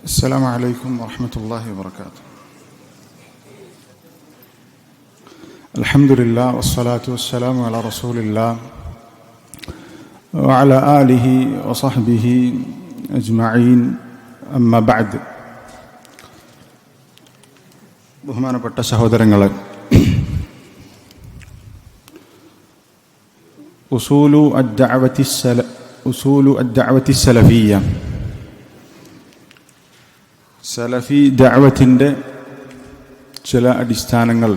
السلام عليكم ورحمة الله وبركاته. الحمد لله والصلاة والسلام على رسول الله وعلى آله وصحبه أجمعين أما بعد. ബഹുമാനപ്പെട്ട സഹോദരങ്ങളെ, ഉസൂലു അദ്ദഅവത്തി സലഫിയ്യ, സലഫി ദഅവത്തിൻ്റെ ചില അടിസ്ഥാനങ്ങൾ,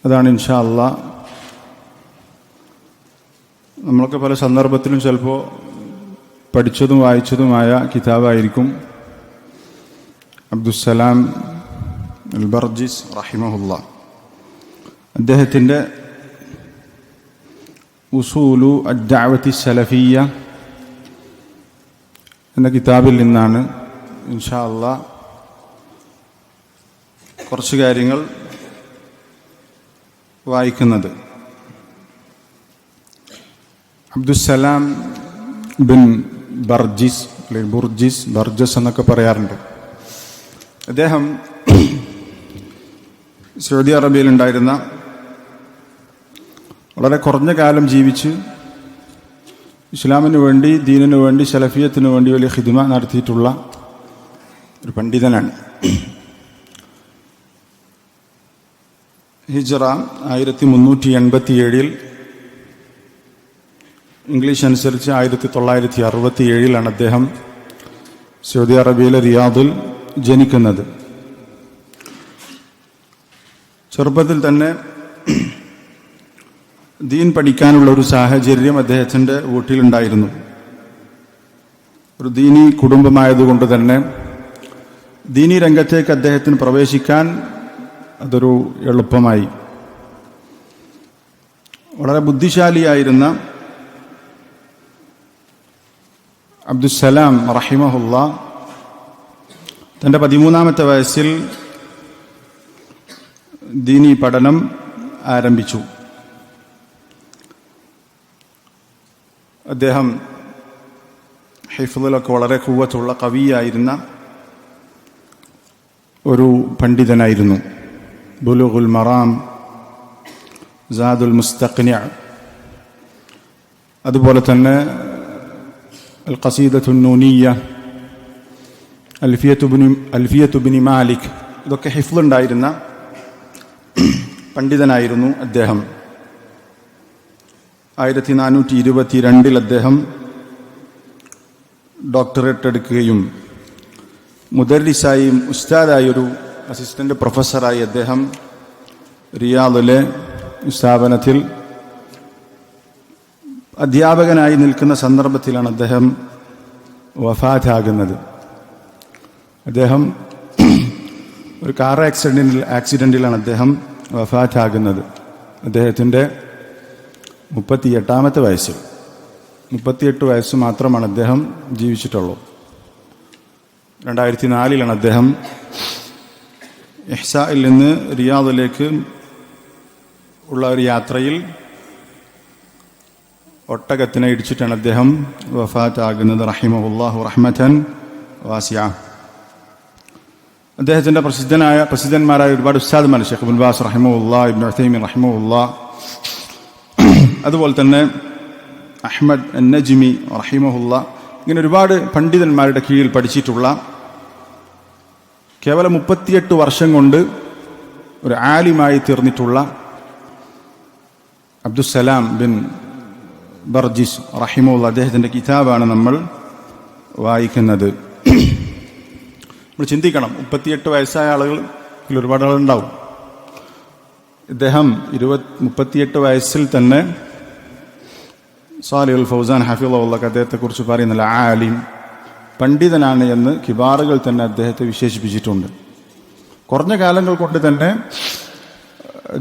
അതാണ് ഇൻഷാ അല്ലാഹ് നമ്മളൊക്കെ പല സന്ദർഭത്തിലും ചിലപ്പോൾ പഠിച്ചതും വായിച്ചതുമായ കിതാബായിരിക്കും. അബ്ദുസ്സലാം അൽ ബർജിസ് റഹിമഹുല്ലാ അദ്ദേഹത്തിൻ്റെ ഉസൂലു അദ്ദഅവത്തി സലഫിയ്യ എന്ന കിതാബിൽ നിന്നാണ് ഇൻഷാ അല്ലാഹ് കുറച്ച് കാര്യങ്ങൾ വായിക്കുന്നത്. അബ്ദുസ്സലാം ബിൻ ബർജിസ് അല്ലെങ്കിൽ ബർജസ് എന്നൊക്കെ പറയാറുണ്ട്. അദ്ദേഹം സൗദി അറേബ്യയിലുണ്ടായിരുന്ന, വളരെ കുറഞ്ഞ കാലം ജീവിച്ച് ഇസ്ലാമിന് വേണ്ടി, ദീനിനു വേണ്ടി, സലഫിയത്തിനു വേണ്ടി വലിയ ഖിദ്മ നടത്തിയിട്ടുള്ള ഒരു പണ്ഡിതനാണ്. ഹിജ്റ 1387 ഇംഗ്ലീഷ് അനുസരിച്ച് 1967 അദ്ദേഹം സൗദി അറേബ്യയിലെ റിയാദിൽ ജനിക്കുന്നത്. ചെറുപ്പത്തിൽ തന്നെ ദീൻ പഠിക്കാനുള്ള ഒരു സാഹചര്യം അദ്ദേഹത്തിൻ്റെ വീട്ടിലുണ്ടായിരുന്നു. ഒരു ദീനി കുടുംബമായതുകൊണ്ട് തന്നെ ദീനി രംഗത്തേക്ക് അദ്ദേഹത്തിന് പ്രവേശിക്കാൻ അതൊരു എളുപ്പമായി. വളരെ ബുദ്ധിശാലിയായിരുന്ന അബ്ദുസ്സലാം റഹിമഹുല്ലാ തൻ്റെ 13-ാമത്തെ വയസ്സിൽ ദീനി പഠനം ആരംഭിച്ചു. അദ്ദേഹം ഹിഫ്ളിലൊക്കെ വളരെ ഖുവ്വത്തുള്ള കവിയായിരുന്ന ഒരു പണ്ഡിതനായിരുന്നു. ബുലുഗുൽ മറാം, സാദുൽ മുസ്തഖ്നി', അതുപോലെ തന്നെ അൽ ഖസീദത്തുൻ നൂനിയ്യ, അൽഫിയത്തു ബിൻ മാലിക്, ഇതൊക്കെ ഹിഫ്ളുണ്ടായിരുന്ന പണ്ഡിതനായിരുന്നു അദ്ദേഹം. 1422 അദ്ദേഹം ഡോക്ടറേറ്റ് എടുക്കുകയും മുദർരിസായും ഉസ്താദായൊരു അസിസ്റ്റന്റ് പ്രൊഫസറായി അദ്ദേഹം റിയാദിലെ സ്ഥാപനത്തിൽ അധ്യാപകനായി നിൽക്കുന്ന സന്ദർഭത്തിലാണ് അദ്ദേഹം വഫാത്താകുന്നത്. അദ്ദേഹം ഒരു കാർ ആക്സിഡന്റിലാണ് അദ്ദേഹം വഫാത്താകുന്നത്. അദ്ദേഹത്തിൻ്റെ 38-ാമത്തെ വയസ്സിൽ, 38 വയസ്സ് മാത്രമാണ് അദ്ദേഹം ജീവിച്ചിട്ടുള്ളൂ. 2004 അദ്ദേഹം ഇഹ്സായിൽ നിന്ന് റിയാദിലേക്ക് ഉള്ള ഒരു യാത്രയിൽ ഒട്ടകത്തിനെ ഇടിച്ചിട്ടാണ് അദ്ദേഹം വഫാത്താകുന്നത്. റഹിമഹുല്ലാഹു റഹ്മതൻ വാസിഅ. അദ്ദേഹത്തിൻ്റെ പ്രസിദ്ധന്മാരായ ഒരുപാട് ഉസ്താദുമാർ, ഷെയ്ഖ് ഇബ്നു ബാസ് റഹിമഹുല്ലാ, ഇബ്നു ഉസൈമീൻ റഹിമഹുല്ലാ, അതുപോലെ തന്നെ അഹ്മദ് അൻ-നജ്മി റഹിമഹുല്ലാ, ഇങ്ങനെ ഒരുപാട് പണ്ഡിതന്മാരുടെ കീഴിൽ പഠിച്ചിട്ടുള്ള, കേവലം 38 വർഷം കൊണ്ട് ഒരു ആലിമായി തീർന്നിട്ടുള്ള അബ്ദുസ്സലാം ബിൻ ബർജിസ് റഹിമഹുല്ലാ, അദ്ദേഹത്തിൻ്റെ കിതാബാണ് നമ്മൾ വായിക്കുന്നത്. നമ്മൾ ചിന്തിക്കണം, 38 വയസ്സായ ആളുകൾ ഒരുപാട് ആളുണ്ടാവും. ഇദ്ദേഹം 38 വയസ്സിൽ തന്നെ സാലിഹ് അൽ ഫൗസാൻ ഹഫിളഹുല്ലാഹ് അദ്ദേഹത്തെക്കുറിച്ച് പറയുന്നില്ല, ആലിം, പണ്ഡിതനാണ് എന്ന് കിബാറുകൾ തന്നെ അദ്ദേഹത്തെ വിശേഷിപ്പിച്ചിട്ടുണ്ട്. കുറഞ്ഞ കാലങ്ങൾ കൊണ്ട് തന്നെ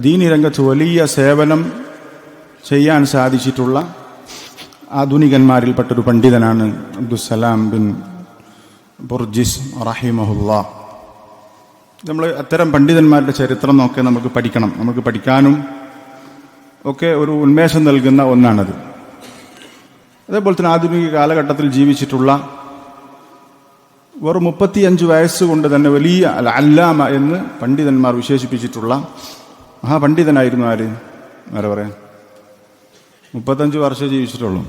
ദീനി രംഗത്ത് വലിയ സേവനം ചെയ്യാൻ സാധിച്ചിട്ടുള്ള ആധുനികന്മാരിൽപ്പെട്ടൊരു പണ്ഡിതനാണ് അബ്ദുസ്സലാം ബിൻ ബർജിസ് റഹിമഹുല്ലാ. നമ്മൾ അത്തരം പണ്ഡിതന്മാരുടെ ചരിത്രം ഒക്കെ നമുക്ക് പഠിക്കണം. നമുക്ക് പഠിക്കാനും ഒക്കെ ഒരു ഉന്മേഷം നൽകുന്ന ഒന്നാണത്. അതേപോലെ തന്നെ ആധുനിക കാലഘട്ടത്തിൽ ജീവിച്ചിട്ടുള്ള വെറും 35 വയസ്സുകൊണ്ട് തന്നെ വലിയ അല്ലാമ എന്ന് പണ്ഡിതന്മാർ വിശേഷിപ്പിച്ചിട്ടുള്ള മഹാപണ്ഡിതനായിരുന്നു. ആരെ പറയാം? 35 വർഷം ജീവിച്ചിട്ടുള്ളൂ.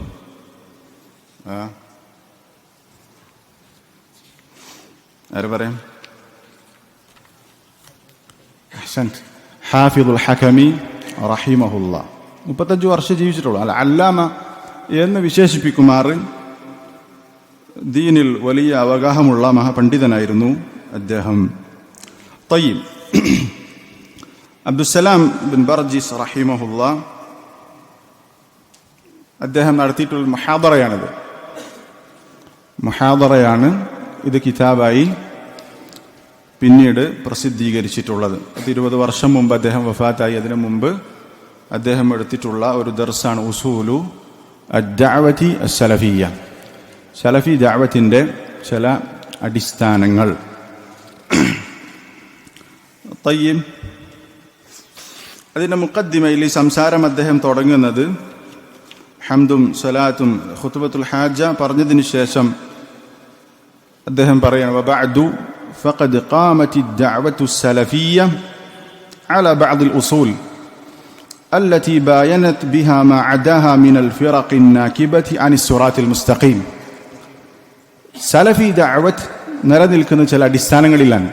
ആരെ പറയാം? ഹാഫിദുൽ ഹകമി റഹിമഹുല്ല 35 വർഷം ജീവിച്ചിട്ടുള്ളൂ. അല്ലാമ എന്ന് വിശേഷിപ്പിക്കുമാറ് ദീനിൽ വലിയ അവഗാഹമുള്ള മഹാപണ്ഡിതനായിരുന്നു അദ്ദേഹം. തയ്യിബ്, അബ്ദുസ്സലാം ബിൻ ബർജിസ് റഹിമഹുല്ല അദ്ദേഹം നടത്തിയിട്ടുള്ള മുഹാദറയാണ് ഇത് കിതാബായി പിന്നീട് പ്രസിദ്ധീകരിച്ചിട്ടുള്ളത്. 20 വർഷം മുമ്പ് അദ്ദേഹം വഫാത്തായി. അതിനു മുമ്പ് അദ്ദേഹം എടുത്തിട്ടുള്ള ഒരു ദർസാണ് ഉസൂലു അദ്ദഅവതി അസ്സലഫിയ്യ, സലഫി ദഅവത്തിന്റെ ചില അടിസ്ഥാനങ്ങൾ. തയ്യിബ്, അതിന്റെ മുഖദ്ദിമയിൽ ഈ സംസാരം അദ്ദേഹം തുടങ്ങുന്നത് ഹംദും സലാത്തും ഖുത്ബത്തുൽ ഹാജ പറഞ്ഞതിന് ശേഷം അദ്ദേഹം പറയാണ് വബഅദു ഫഖദ് ഖാമത്തി ദഅവത്തു സലഫിയ്യ അലാ ബഅദ് ഉസൂൽ التي باينت بها ما عداها من الفرق الناكبة عن الصراط المستقيم. സലഫി ദഅവത്ത് നിലനിൽക്കുന്ന ചില അടിസ്ഥാനങ്ങളിലാണ്.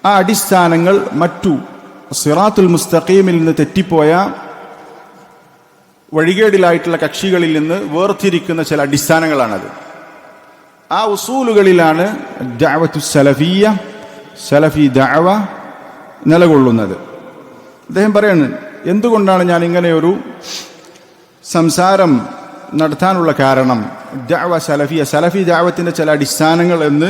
ആ അടിസ്ഥാനങ്ങൾ മറ്റു സിറാത്തുൽ മുസ്തഖീമിൽ നിന്ന് തെറ്റിപ്പോയ വഴികേടിലായിട്ടുള്ള കക്ഷികളിൽ നിന്ന് വേർതിരിക്കുന്ന ചില അടിസ്ഥാനങ്ങളാണത്. ആ ഉസൂലുകളിലാണ് ദഅവത്തു സലഫിയ്യ, സലഫി ദഅവ നിലകൊള്ളുന്നത്. അദ്ദേഹം പറയുന്നത്, എന്തുകൊണ്ടാണ് ഞാൻ ഇങ്ങനെയൊരു സംസാരം നടത്താനുള്ള കാരണം? ദഅവ സലഫിയ, സലഫി ദഅവത്തിന്റെ ചില അടിസ്ഥാനങ്ങൾ എന്ന്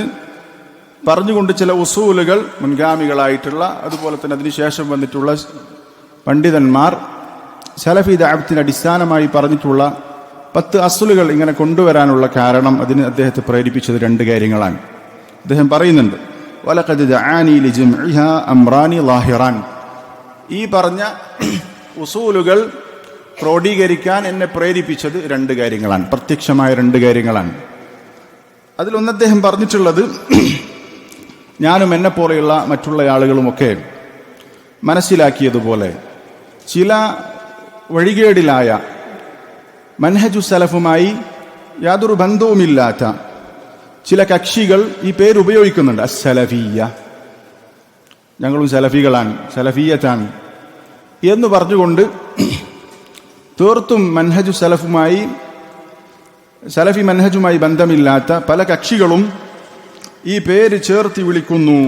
പറഞ്ഞുകൊണ്ട് ചില ഉസൂലുകൾ മുൻഗാമികളായിട്ടുള്ള അതുപോലെ തന്നെ അതിനുശേഷം വന്നിട്ടുള്ള പണ്ഡിതന്മാർ സലഫി ദഅവത്തിന്റെ അടിസ്ഥാനമായി പറഞ്ഞിട്ടുള്ള 10 അസ്ലുകൾ ഇങ്ങനെ കൊണ്ടുവരാനുള്ള കാരണം, അതിന് അദ്ദേഹത്തെ പ്രേരിപ്പിച്ചത് 2 കാര്യങ്ങളാണ്. അദ്ദേഹം പറയുന്നുണ്ട്, വലഖദ് ദഅാനി ലിജംഇഹാ അംറാനി ളാഹിറാൻ. ഈ പറഞ്ഞ ഉസൂലുകൾ ക്രോഡീകരിക്കാൻ എന്നെ പ്രേരിപ്പിച്ചത് 2 കാര്യങ്ങളാണ്, പ്രത്യക്ഷമായ 2 കാര്യങ്ങളാണ്. അതിലൊന്ന് അദ്ദേഹം പറഞ്ഞിട്ടുള്ളത്, ഞാനും എന്നെ പോലെയുള്ള മറ്റുള്ള ആളുകളുമൊക്കെ മനസ്സിലാക്കിയതുപോലെ ചില വഴികേടിലായ മൻഹജു സലഫുമായി യാതൊരു ബന്ധവുമില്ലാത്ത ചില കക്ഷികൾ ഈ പേര് ഉപയോഗിക്കുന്നുണ്ട്. അസ്സലഫിയ്യ, ഞങ്ങളും സലഫികളാണ്, സലഫിയ്യത്താണ് എന്ന് പറഞ്ഞുകൊണ്ട് തീർത്തും മൻഹജു സലഫുമായി, സലഫി മൻഹജുമായി ബന്ധമില്ലാത്ത പല കക്ഷികളും ഈ പേര് ചേർത്ത് വിളിക്കുന്നു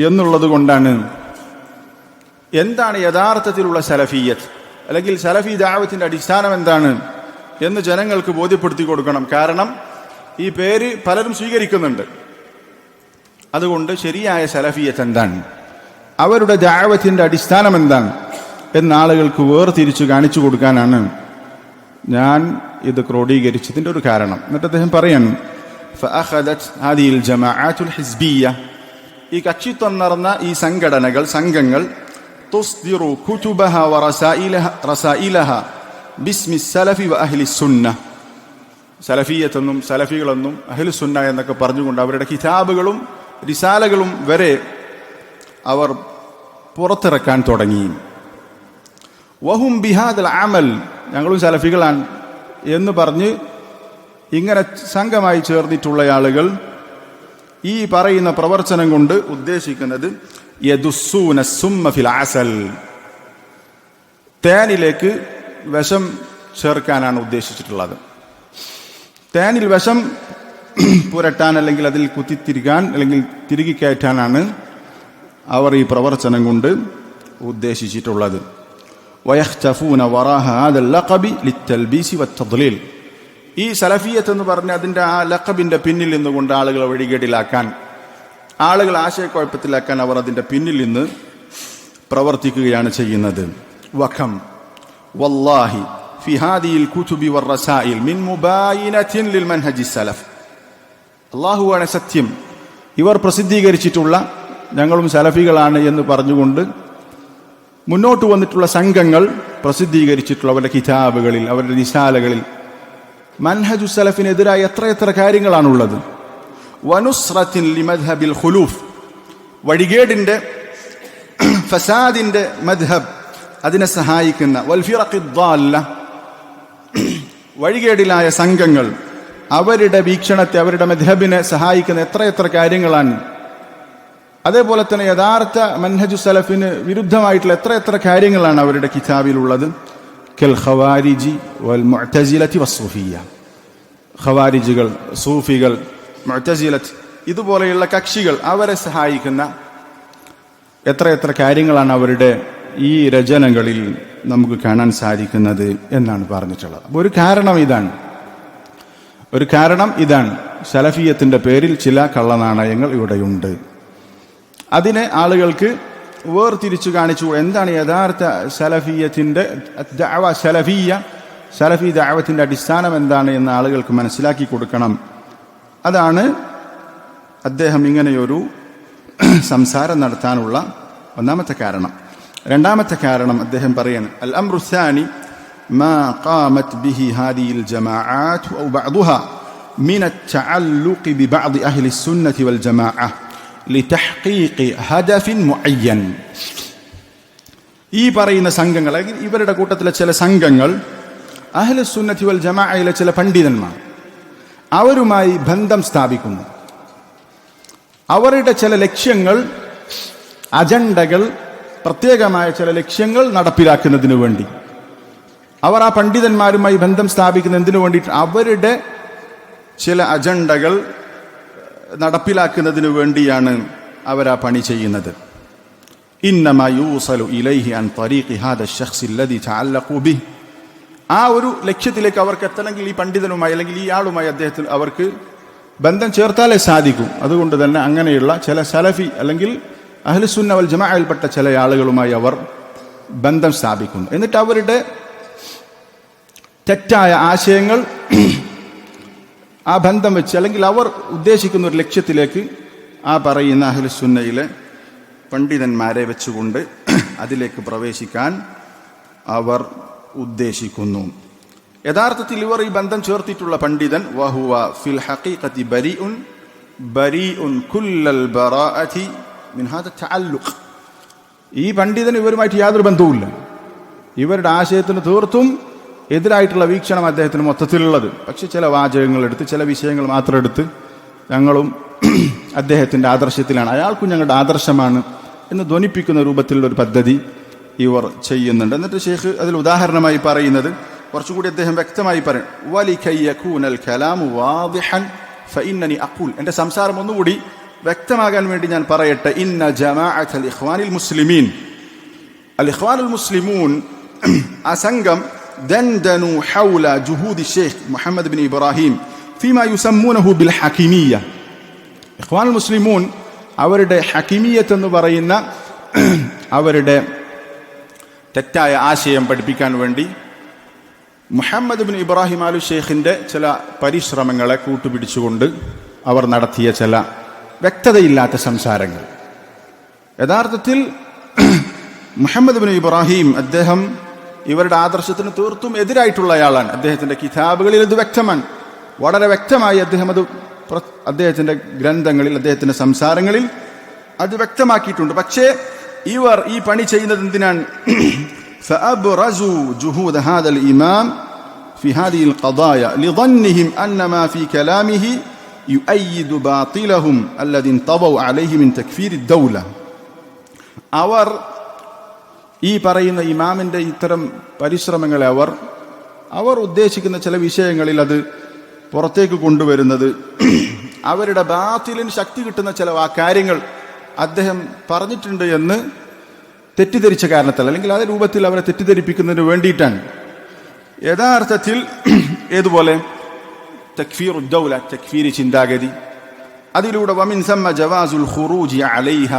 എന്നുള്ളത് കൊണ്ടാണ് എന്താണ് യഥാർത്ഥത്തിലുള്ള സലഫിയ്യത്ത് അല്ലെങ്കിൽ സലഫി ദഅവത്തിന്റെ അടിസ്ഥാനം എന്താണ് എന്ന് ജനങ്ങൾക്ക് ബോധ്യപ്പെടുത്തി കൊടുക്കണം. കാരണം ഈ പേര് പലരും സ്വീകരിക്കുന്നുണ്ട്. അതുകൊണ്ട് ശരിയായ സലഫിയ്യത്ത് എന്താണ്, അവരുടെ ദഅവത്തിന്റെ അടിസ്ഥാനം എന്താണ് എന്ന ആളുകൾക്ക് വേർതിരിച്ചു കാണിച്ചു കൊടുക്കാനാണ് ഞാൻ ഇത് ക്രോഡീകരിച്ചതിൻ്റെ ഒരു കാരണം. എന്നിട്ട് അദ്ദേഹം പറയാണ്, ഫഅഖദത് ഹാദിഹിൽ ജമാഅത്തുൽ ഹിസ്ബിയ്യ, ഈ കക്ഷിത്വം നടന്ന ഈ സംഘടനകൾ, സംഘങ്ങൾ, തുസ്ദിറു കുതുബഹ വറസായിലഹ ബിസ്മി സലഫി വ അഹ്ലി സുന്ന, സലഫിയ്യത്തെന്നും സലഫികളെന്നും അഹ്ലു സുന്ന എന്നൊക്കെ പറഞ്ഞുകൊണ്ട് അവരുടെ കിതാബുകളും റിസാലകളും വരെ അവർ പുറത്തിറക്കാൻ തുടങ്ങി. വഹും ബിഹാദൽ അമൽ, ഞങ്ങളും സലഫികളാണ് എന്ന് പറഞ്ഞ് ഇങ്ങനെ സംഘമായി ചേർന്നിട്ടുള്ള ആളുകൾ ഈ പറയുന്ന പ്രവർത്തനം കൊണ്ട് ഉദ്ദേശിക്കുന്നത് യദുസ്സൂന സുമ്മ ഫിൽ അസൽ, തേനിലേക്ക് വിഷം ചേർക്കാനാണ് ഉദ്ദേശിച്ചിട്ടുള്ളത്. തേനിൽ വിഷം പുരട്ടാൻ അല്ലെങ്കിൽ അതിൽ കുത്തിത്തിരിക്കാൻ അല്ലെങ്കിൽ തിരികെ കയറ്റാനാണ് അവർ ഈ പ്രവർത്തനം കൊണ്ട് ഉദ്ദേശിച്ചിട്ടുള്ളത്. വയഖ്തഫൂന വറാഹ ഹാദൽ ലഖബി ലിത്തൽബീസി വത്തദ്ലീൽ, ഈ സലഫിയത്ത് എന്ന് പറഞ്ഞ അതിൻ്റെ ആ ലഖബിന്റെ പിന്നിൽ നിന്നുകൊണ്ട് ആളുകളെ വഴികേടിലാക്കാൻ, ആളുകൾ ആശയക്കുഴപ്പത്തിലാക്കാൻ അവർ അതിൻ്റെ പിന്നിൽ നിന്ന് പ്രവർത്തിക്കുകയാണ് ചെയ്യുന്നത്. വഖം വല്ലാഹി ഫി ഹാദിഹിൽ കുതുബി വറസായിൽ മിൻ മുബായിനത്തിൻ ലിൽ മൻഹജി സലഫ്, അല്ലാഹുവാണ് സത്യം, ഇവർ പ്രസിദ്ധീകരിച്ചിട്ടുള്ള ഞങ്ങളും സലഫികളാണ് എന്ന് പറഞ്ഞുകൊണ്ട് മുന്നോട്ട് വന്നിട്ടുള്ള സംഘങ്ങൾ പ്രസിദ്ധീകരിച്ചിട്ടുള്ള അവരുടെ കിതാബുകളിൽ, അവരുടെ റിസാലകളിൽ മൻഹജു സലഫിനെതിരായ എത്രയെത്ര കാര്യങ്ങളാണുള്ളത്. വനുസ്റത്തിൻ ലിമദ്ഹബിൽ ഖുലൂഫ്, വഴികേടിന്റെ ഫസാദിന്റെ മദ്ഹബ്, അതിനെ സഹായിക്കുന്ന വൽഫിറഖി ദ്ദാല്ല, വഴികേടിലായ സംഘങ്ങൾ അവരുടെ വീക്ഷണത്തെ, അവരുടെ മദ്ഹബിനെ സഹായിക്കുന്ന എത്രയെത്ര കാര്യങ്ങളാണ്. അതേപോലെ തന്നെ യഥാർത്ഥ മൻഹജു സലഫിന് വിരുദ്ധമായിട്ടുള്ള എത്രയെത്ര കാര്യങ്ങളാണ് അവരുടെ കിതാബിലുള്ളത്. കൽ ഖവാരിജി വൽ മുഅ്തസിലത്തി വസ്സൂഫിയ്യ, ഖവാരിജികൾ, സൂഫികൾ, മുഅ്തസിലത്ത്, ഇതുപോലെയുള്ള കക്ഷികൾ, അവരെ സഹായിക്കുന്ന എത്രയെത്ര കാര്യങ്ങളാണ് അവരുടെ ഈ രചനകളിൽ നമുക്ക് കാണാൻ സാധിക്കുന്നത് എന്നാണ് പറഞ്ഞിട്ടുള്ളത്. അപ്പോൾ ഒരു കാരണം ഇതാണ്, സലഫിയത്തിന്റെ പേരിൽ ചില കള്ളനാണയങ്ങൾ ഇവിടെയുണ്ട്. അതിനെ ആളുകൾക്ക് വേർതിരിച്ചു കാണിച്ചു എന്താണ് യഥാർത്ഥ സലഫിയത്തിന്റെ സലഫി ദഅവത്തിന്റെ അടിസ്ഥാനം എന്താണ് എന്ന് ആളുകൾക്ക് മനസ്സിലാക്കി കൊടുക്കണം. അതാണ് അദ്ദേഹം ഇങ്ങനെയൊരു സംസാരം നടത്താനുള്ള ഒന്നാമത്തെ കാരണം. രണ്ടാമത്തെ കാരണം അദ്ദേഹം പറയാണ്, അൽ അംറു സാനി മാ ഖാമത് ബിഹി ഹാദിഹിൽ ജമാഅത്ത് ഔ ബഅദുഹാ മിന അത്തഅല്ലുഖി ബിബഅദി അഹ്ലി സുന്നത്തി വൽ ജമാഅ ലിതഹ്ഖീഖി ഹദഫിൻ മുഅയ്യൻ. ഈ പറയുന്ന സംഘങ്ങൾ, ഇവരുടെ കൂട്ടത്തിലെ ചില സംഘങ്ങൾ, അഹ്ലു സുന്നത്തി വൽ ജമാഅയിലെ ചില പണ്ഡിതന്മാർ അവരുമായി ബന്ധം സ്ഥാപിക്കുന്നു. അവരുടെ ചില ലക്ഷ്യങ്ങൾ, അജണ്ടകൾ, പ്രത്യേകമായ ചില ലക്ഷ്യങ്ങൾ നടപ്പിലാക്കുന്നതിന് വേണ്ടി അവർ ആ പണ്ഡിതന്മാരുമായി ബന്ധം സ്ഥാപിക്കുന്നതിന് വേണ്ടിയിട്ട് അവരുടെ ചില അജണ്ടകൾ നടപ്പിലാക്കുന്നതിന് വേണ്ടിയാണ് അവർ ആ പണി ചെയ്യുന്നത്. ഇന്നമാ യൂസലു ഇലൈഹി അൻ തരീഖി ഹാദ അശ്ശഖ്സ് അല്ലദി തഅല്ലഖു ബിഹി, ആ ഒരു ലക്ഷ്യത്തിലേക്ക് അവർക്ക് എത്തണമെങ്കിൽ ഈ പണ്ഡിതനുമായി അല്ലെങ്കിൽ ഈ ആളുമായി അദ്ദേഹത്തിന് അവർക്ക് ബന്ധം ചേർത്താലേ സാധിക്കും. അതുകൊണ്ട് തന്നെ അങ്ങനെയുള്ള ചില സലഫി അല്ലെങ്കിൽ അഹ്ലുസുന്ന വൽ ജമാഅയിൽപ്പെട്ട ചില ആളുകളുമായി അവർ ബന്ധം സ്ഥാപിക്കുന്നു. എന്നിട്ട് അവരുടെ തെറ്റായ ആശയങ്ങൾ ആ ബന്ധം വെച്ച് അല്ലെങ്കിൽ അവർ ഉദ്ദേശിക്കുന്ന ഒരു ലക്ഷ്യത്തിലേക്ക് ആ പറയുന്ന അഹ്ലുസുന്നയിലെ പണ്ഡിതന്മാരെ വെച്ചുകൊണ്ട് അതിലേക്ക് പ്രവേശിക്കാൻ അവർ ഉദ്ദേശിക്കുന്നു. യഥാർത്ഥത്തിൽ ഇവർ ഈ ബന്ധം ചേർത്തിട്ടുള്ള പണ്ഡിതൻ വഹുവ ഫിൽ ഹഖീഖത്തി ബരീഉൻ കുല്ലൽ ബറാഅതി മിൻ ഹാദ തഅല്ലുഖ്, ഈ പണ്ഡിതൻ ഇവരുമായിട്ട് യാതൊരു ബന്ധവുമില്ല. ഇവരുടെ ആശയത്തിന് തീർത്തും എതിരായിട്ടുള്ള വീക്ഷണം അദ്ദേഹത്തിന് മൊത്തത്തിലുള്ളത്. പക്ഷെ ചില വാചകങ്ങൾ എടുത്ത്, ചില വിഷയങ്ങൾ മാത്രം എടുത്ത് ഞങ്ങളും അദ്ദേഹത്തിന്റെ ആദർശത്തിലാണ്, അയാൾക്കും ഞങ്ങളുടെ ആദർശമാണ് എന്ന് ധ്വനിപ്പിക്കുന്ന രൂപത്തിലുള്ള ഒരു പദ്ധതി ഇവർ ചെയ്യുന്നുണ്ട്. എന്നിട്ട് ഷെയ്ഖ് അതിൽ ഉദാഹരണമായി പറയുന്നത് കുറച്ചുകൂടി അദ്ദേഹം വ്യക്തമായി പറയും, വലികൈ യകൂനൽ കലാമു വാദിഹൻ ഫഇന്നനി അഖൂൽ, എൻ്റെ സംസാരം ഒന്നുകൂടി വ്യക്തമാകാൻ വേണ്ടി ഞാൻ പറയട്ടെ, ഇന്ന ജമാഅത്തുൽ ഇഖ്വാനിൽ മുസ്ലിമീൻ, അൽ ഇഖ്വാനുൽ മുസ്ലിമൂൻ, ആ സംഘം ദൻദനു ഹൗല ജുഹൂദി Sheikh Muhammad bin Ibrahim ഫീമാ യുസമ്മൂനഹു bill ഹകീമിയ്യ. ഇഖ്വാനുൽ മുസ്ലിമൂൻ അവരുടെ ഹകീമിയ്യത്ത് എന്ന് പറയുന്ന അവരുടെ തെറ്റായ ആശയം പഠിപ്പിക്കാൻ വേണ്ടി മുഹമ്മദ് ബിൻ ഇബ്രാഹിം ആലു ഷെയ്ഖിന്റെ ചില പരിശ്രമങ്ങളെ കൂട്ടുപിടിച്ചുകൊണ്ട് അവർ നടത്തിയ ചില വ്യക്തതയില്ലാത്ത സംസാരങ്ങൾ. യഥാർത്ഥത്തിൽ മുഹമ്മദ് ബിൻ ഇബ്രാഹിം അദ്ദേഹം ഇവരുടെ ആദർശത്തിന് തീർത്തും എതിരായിട്ടുള്ളയാളാണ്. അദ്ദേഹത്തിന്റെ കിതാബുകളിൽ ഇത് വ്യക്തമാണ്, വളരെ വ്യക്തമായി അദ്ദേഹം അത് അദ്ദേഹത്തിന്റെ ഗ്രന്ഥങ്ങളിൽ, അദ്ദേഹത്തിന്റെ സംസാരങ്ങളിൽ അത് വ്യക്തമാക്കിയിട്ടുണ്ട്. പക്ഷേ ഇവർ ഈ പണി ചെയ്യുന്നത് എന്തിനാണ്? فأبرزوا جهود هذا الإمام في هذه القضايا لظنهم أن ما في كلامه يؤيد باطلهم الذي انطبوا عليه من تكفير الدولة. അവർ ഈ പറയുന്ന ഇമാമിന്റെ ഇത്തരം പരിശ്രമങ്ങളെ അവർ ഉദ്ദേശിക്കുന്ന ചില വിഷയങ്ങളിൽ അത് പുറത്തേക്ക് കൊണ്ടുവരുന്നത് അവരുടെ ബാത്തിലിന് ശക്തി കിട്ടുന്ന ചില കാര്യങ്ങൾ അദ്ദേഹം പറഞ്ഞിട്ടുണ്ട് എന്ന് തെറ്റിദ്ധരിച്ച കാരണത്താൽ, അല്ലെങ്കിൽ അതേ രൂപത്തിൽ അവരെ തെറ്റിദ്ധരിപ്പിക്കുന്നതിന് വേണ്ടിയിട്ടാണ്. യഥാർത്ഥത്തിൽ ഏതുപോലെ തക്ഫീറു ദൗല, തക്ഫീരി ചിന്താഗതി, അതിലൂടെ വമിൻ സമ്മ ജവാസുൽ ഖുറൂജി അലൈഹ,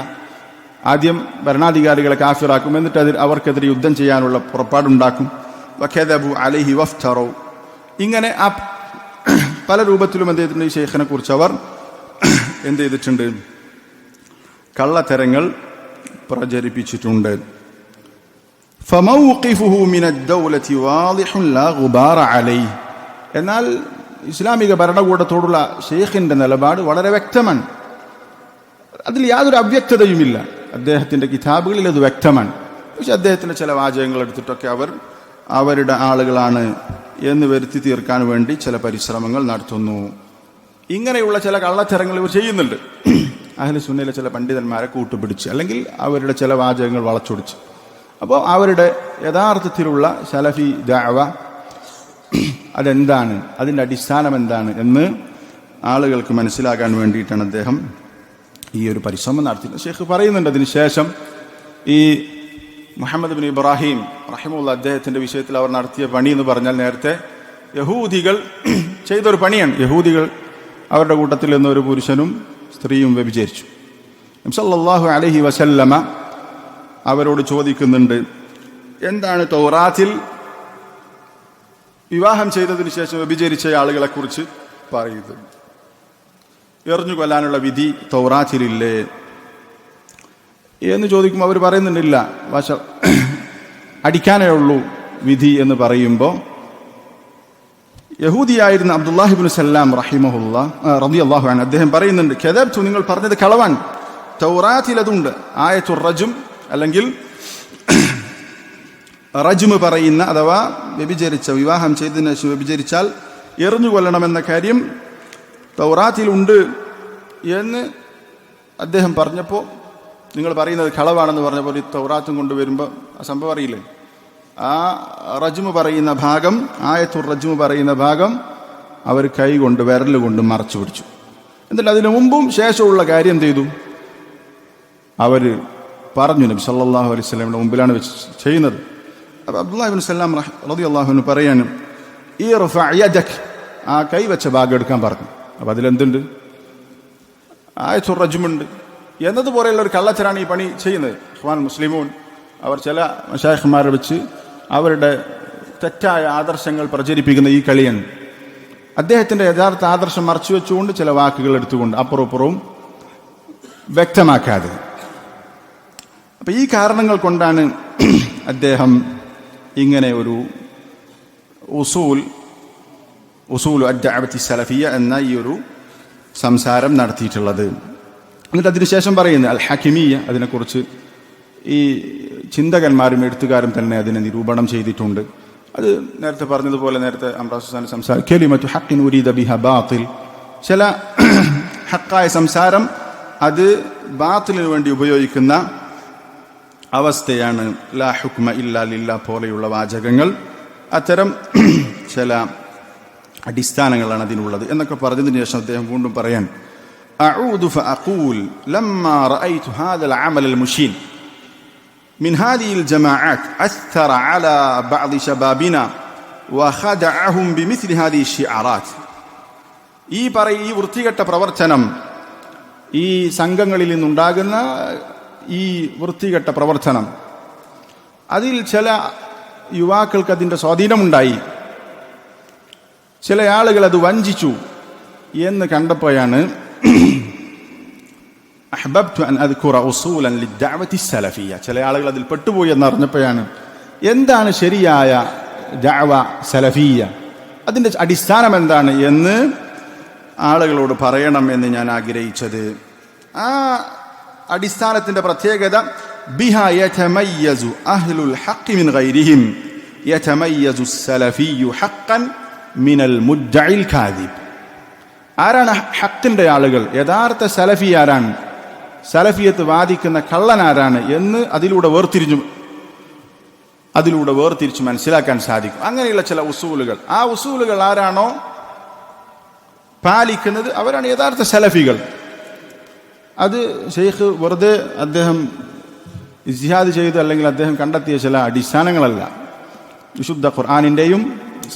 ആദ്യം ഭരണാധികാരികളെ കാഫിറാക്കും, എന്നിട്ട് അവർക്കെതിരെ യുദ്ധം ചെയ്യാനുള്ള പുറപ്പാടുണ്ടാക്കും. വഖദബു അലൈഹി വഫ്തറു, ഇങ്ങനെ ആ പല രൂപത്തിലും അദ്ദേഹത്തിൻ്റെ ഈ ശൈഖിനെ കുറിച്ച് അവർ എന്ത് ചെയ്തിട്ടുണ്ട്? കള്ളത്തരങ്ങൾ പ്രചരിപ്പിച്ചിട്ടുണ്ട്. ഫമൗഖിഫുഹു മിനദ്ദൗലതി വാളിഹുൻ ലാ ഗുബാറ അലൈഹി, എന്നാൽ ഇസ്ലാമിക ഭരണകൂടത്തോടുള്ള ഷെയ്ഖിൻ്റെ നിലപാട് വളരെ വ്യക്തമാണ്. അതിൽ യാതൊരു അവ്യക്തതയുമില്ല. അദ്ദേഹത്തിൻ്റെ കിതാബുകളിൽ അത് വ്യക്തമാണ്. പക്ഷെ അദ്ദേഹത്തിൻ്റെ ചില വാചകങ്ങൾ എടുത്തിട്ടൊക്കെ അവരുടെ ആളുകളാണ് എന്ന് വരുത്തി തീർക്കാൻ വേണ്ടി ചില പരിശ്രമങ്ങൾ നടത്തുന്നു. ഇങ്ങനെയുള്ള ചില കള്ളത്തരങ്ങൾ ഇവർ ചെയ്യുന്നുണ്ട്. അഹ്ലു സുന്നയിലെ ചില പണ്ഡിതന്മാരെ കൂട്ടുപിടിച്ച് അല്ലെങ്കിൽ അവരുടെ ചില വാചകങ്ങൾ വളച്ചൊടിച്ച്. അപ്പോൾ അവരുടെ യഥാർത്ഥത്തിലുള്ള സലഫി ദഅവ അതെന്താണ്, അതിൻ്റെ അടിസ്ഥാനം എന്താണ് എന്ന് ആളുകൾക്ക് മനസ്സിലാക്കാൻ വേണ്ടിയിട്ടാണ് അദ്ദേഹം ഈ ഒരു പരിശ്രമം നടത്തിയത്. ഷെയ്ഖ് പറയുന്നുണ്ട് അതിന് ശേഷം ഈ മുഹമ്മദ് ബിൻ ഇബ്രാഹിം റഹിമുള്ള അദ്ദേഹത്തിൻ്റെ വിഷയത്തിൽ അവർ നടത്തിയ പണി എന്ന് പറഞ്ഞാൽ നേരത്തെ യഹൂദികൾ ചെയ്തൊരു പണിയാണ്. യഹൂദികൾ അവരുടെ കൂട്ടത്തിൽ നിന്ന് ഒരു പുരുഷനും സ്ത്രീയും വ്യഭിചരിച്ചു. നബി സല്ലല്ലാഹു അലൈഹി വസല്ലമ അവരോട് ചോദിക്കുന്നുണ്ട്, എന്താണ് തൗറാത്തിൽ വിവാഹം ചെയ്തതിന് ശേഷം വ്യഭിചരിച്ച ആളുകളെക്കുറിച്ച് പറയുന്നത്? എറിഞ്ഞു കൊല്ലാനുള്ള വിധി തൗറാത്തിലില്ലേ എന്ന് ചോദിക്കുമ്പോൾ അവർ പറയുന്നുണ്ടില്ല, അടിക്കാനേ ഉള്ളൂ വിധി എന്ന് പറയുമ്പോൾ യഹൂദിയായിരുന്ന അബ്ദുല്ലാഹിബ്നു സല്ലാം റളിയല്ലാഹു അൻഹു അദ്ദേഹം പറയുന്നുണ്ട്, കദബ്തു, നിങ്ങൾ പറഞ്ഞത് കളവാൻ. തൗറാത്തിൽ അതുണ്ട്, ആയത്തുർ റജ്ം അല്ലെങ്കിൽ റജ്മ് പറയുന്ന, അഥവാ വ്യഭിചരിച്ച, വിവാഹം ചെയ്തതിനു ശേഷം വ്യഭിചരിച്ചാൽ എറിഞ്ഞു കൊല്ലണമെന്ന കാര്യം തൗറാത്തിലുണ്ട് എന്ന് അദ്ദേഹം പറഞ്ഞപ്പോൾ, നിങ്ങൾ പറയുന്നത് കളവാണെന്ന് പറഞ്ഞപ്പോൾ ഈ തൗറാത്തും കൊണ്ടുവരുമ്പോൾ ആ സംഭവം അറിയില്ലേ? ആ റജ്മ് പറയുന്ന ഭാഗം, ആയത്തുർ റജ്മ് പറയുന്ന ഭാഗം അവർ കൈ കൊണ്ട് വിരലുകൊണ്ട് മറച്ചു പിടിച്ചു. എന്നിട്ട് അതിനു മുമ്പും ശേഷമുള്ള കാര്യം എന്ത് ചെയ്തു? അവർ പറഞ്ഞു. നബി സല്ലല്ലാഹു അലൈഹി വസല്ലമയുടെ മുമ്പിലാണ് വെച്ച് ചെയ്യുന്നത്. അപ്പോൾ അബ്ദുല്ലാഹി ഇബ്നു സല്ലാം റളിയല്ലാഹു അൻഹു പറയാനും, ഇർഫഅ യദക്, ആ കൈ വെച്ച ഭാഗം എടുക്കാൻ പറഞ്ഞു. അപ്പോൾ അതിലെന്തുണ്ട്? ആയത്തുർ റജ്മുണ്ട് എന്നതുപോലെയുള്ള ഒരു കള്ളത്തരാണ് ഈ പണി ചെയ്യുന്നത്. ഇഖ്വാൻ മുസ്ലിമൂൻ അവർ ചില മശായിഖ്മാരെ വെച്ച് അവരുടെ തെറ്റായ ആദർശങ്ങൾ പ്രചരിപ്പിക്കുന്ന ഈ കളിയാണ്. അദ്ദേഹത്തിൻ്റെ യഥാർത്ഥ ആദർശം മറച്ചു വെച്ചുകൊണ്ട് ചില വാക്കുകൾ എടുത്തുകൊണ്ട് അപ്പുറവും വ്യക്തമാക്കാതെ. അപ്പം ഈ കാരണങ്ങൾ കൊണ്ടാണ് അദ്ദേഹം ഇങ്ങനെ ഒരു ഉസൂൽ അദ്ദഅവത്തി സലഫിയ എന്ന ഈ ഒരു സംസാരം നടത്തിയിട്ടുള്ളത്. എന്നിട്ട് അതിനുശേഷം പറയുന്നത് അൽ ഹക്കിമിയ, അതിനെക്കുറിച്ച് ഈ ചിന്തകന്മാരും എഴുത്തുകാരും തന്നെ അതിനെ നിരൂപണം ചെയ്തിട്ടുണ്ട്. അത് നേരത്തെ പറഞ്ഞതുപോലെ, നേരത്തെ അംറാസുസാൻ സംസാരം കലിമത്തു ഹഖിൻ ഉരീദ ബിഹ ബാത്തിൽ, ചില ഹക്കായ സംസാരം അത് ബാത്തിലിന് വേണ്ടി ഉപയോഗിക്കുന്ന അവസ്ഥയാണ്. ലാ ഹുക്മ ഇല്ലാ ലില്ലാ പോലെയുള്ള വാചകങ്ങൾ, അത്തരം ചില അടിസ്ഥാനങ്ങളാണ് അതിനുള്ളത് എന്നൊക്കെ പറഞ്ഞതിന് ശേഷം അദ്ദേഹം വീണ്ടും പറയാൻ, അഊദു ഫഅഖൂൽ ലമ്മാ റഅയ്തു ഹാദൽ അമൽ അൽ മുശീൻ من هذه الجماعات أثر على بعض شبابنا وخدعهم بمثل هذه الشعارات. ഈ വൃത്തികെട്ട പ്രവർത്തനം, ഈ സംഘങ്ങളിൽ നിന്നുണ്ടാകുന്ന ഈ വൃത്തികെട്ട പ്രവർത്തനം, അതിൽ ചില യുവാക്കൾക്ക് അതിൻ്റെ സ്വാധീനമുണ്ടായി, ചില ആളുകൾ അത് വഞ്ചിച്ചു എന്ന് കണ്ടപ്പോഴാണ് അഹ്ബബ്തു അൻ അദ്കുറ ഉസൂലൻ ലിദ്ദഅവത്തി സലഫിയ്യ, ചില ആളുകൾ അതിൽ പെട്ടുപോയി എന്നറിഞ്ഞപ്പോഴാണ് എന്താണ് ശരിയായ ദഅവ സലഫിയ്യ, അതിൻ്റെ അടിസ്ഥാനം എന്താണ് എന്ന് ആളുകളോട് പറയണം എന്ന് ഞാൻ ആഗ്രഹിച്ചത്. ആ അടിസ്ഥാനത്തിൻ്റെ പ്രത്യേകത, ബിഹാ യതമയ്യസു അഹ്ലുൽ ഹഖ് മിൻ ഗൈരിഹിം യതമയ്യസു സലഫിയ്യു ഹഖ്ഖൻ മിനൽ മുദ്ദഇൽ കാദിബ്. ആരാണ് ഹഖിൻ്റെ ആളുകൾ? യഥാർത്ഥ സലഫി ആരാണ്? സലഫിയത്ത് വാദിക്കുന്ന കള്ളൻ ആരാണ് എന്ന് അതിലൂടെ വേർതിരിച്ച് മനസ്സിലാക്കാൻ സാധിക്കും. അങ്ങനെയുള്ള ചില ഉസൂലുകൾ, ആ ഉസൂലുകൾ ആരാണോ പാലിക്കുന്നത് അവരാണ് യഥാർത്ഥ സലഫികൾ. അത് ഷെയ്ഖ് വെറുതെ അദ്ദേഹം ഇജ്തിഹാദ് ചെയ്ത് അല്ലെങ്കിൽ അദ്ദേഹം കണ്ടെത്തിയ ചില അടിസ്ഥാനങ്ങളല്ല. വിശുദ്ധ ഖുർആനിൻ്റെയും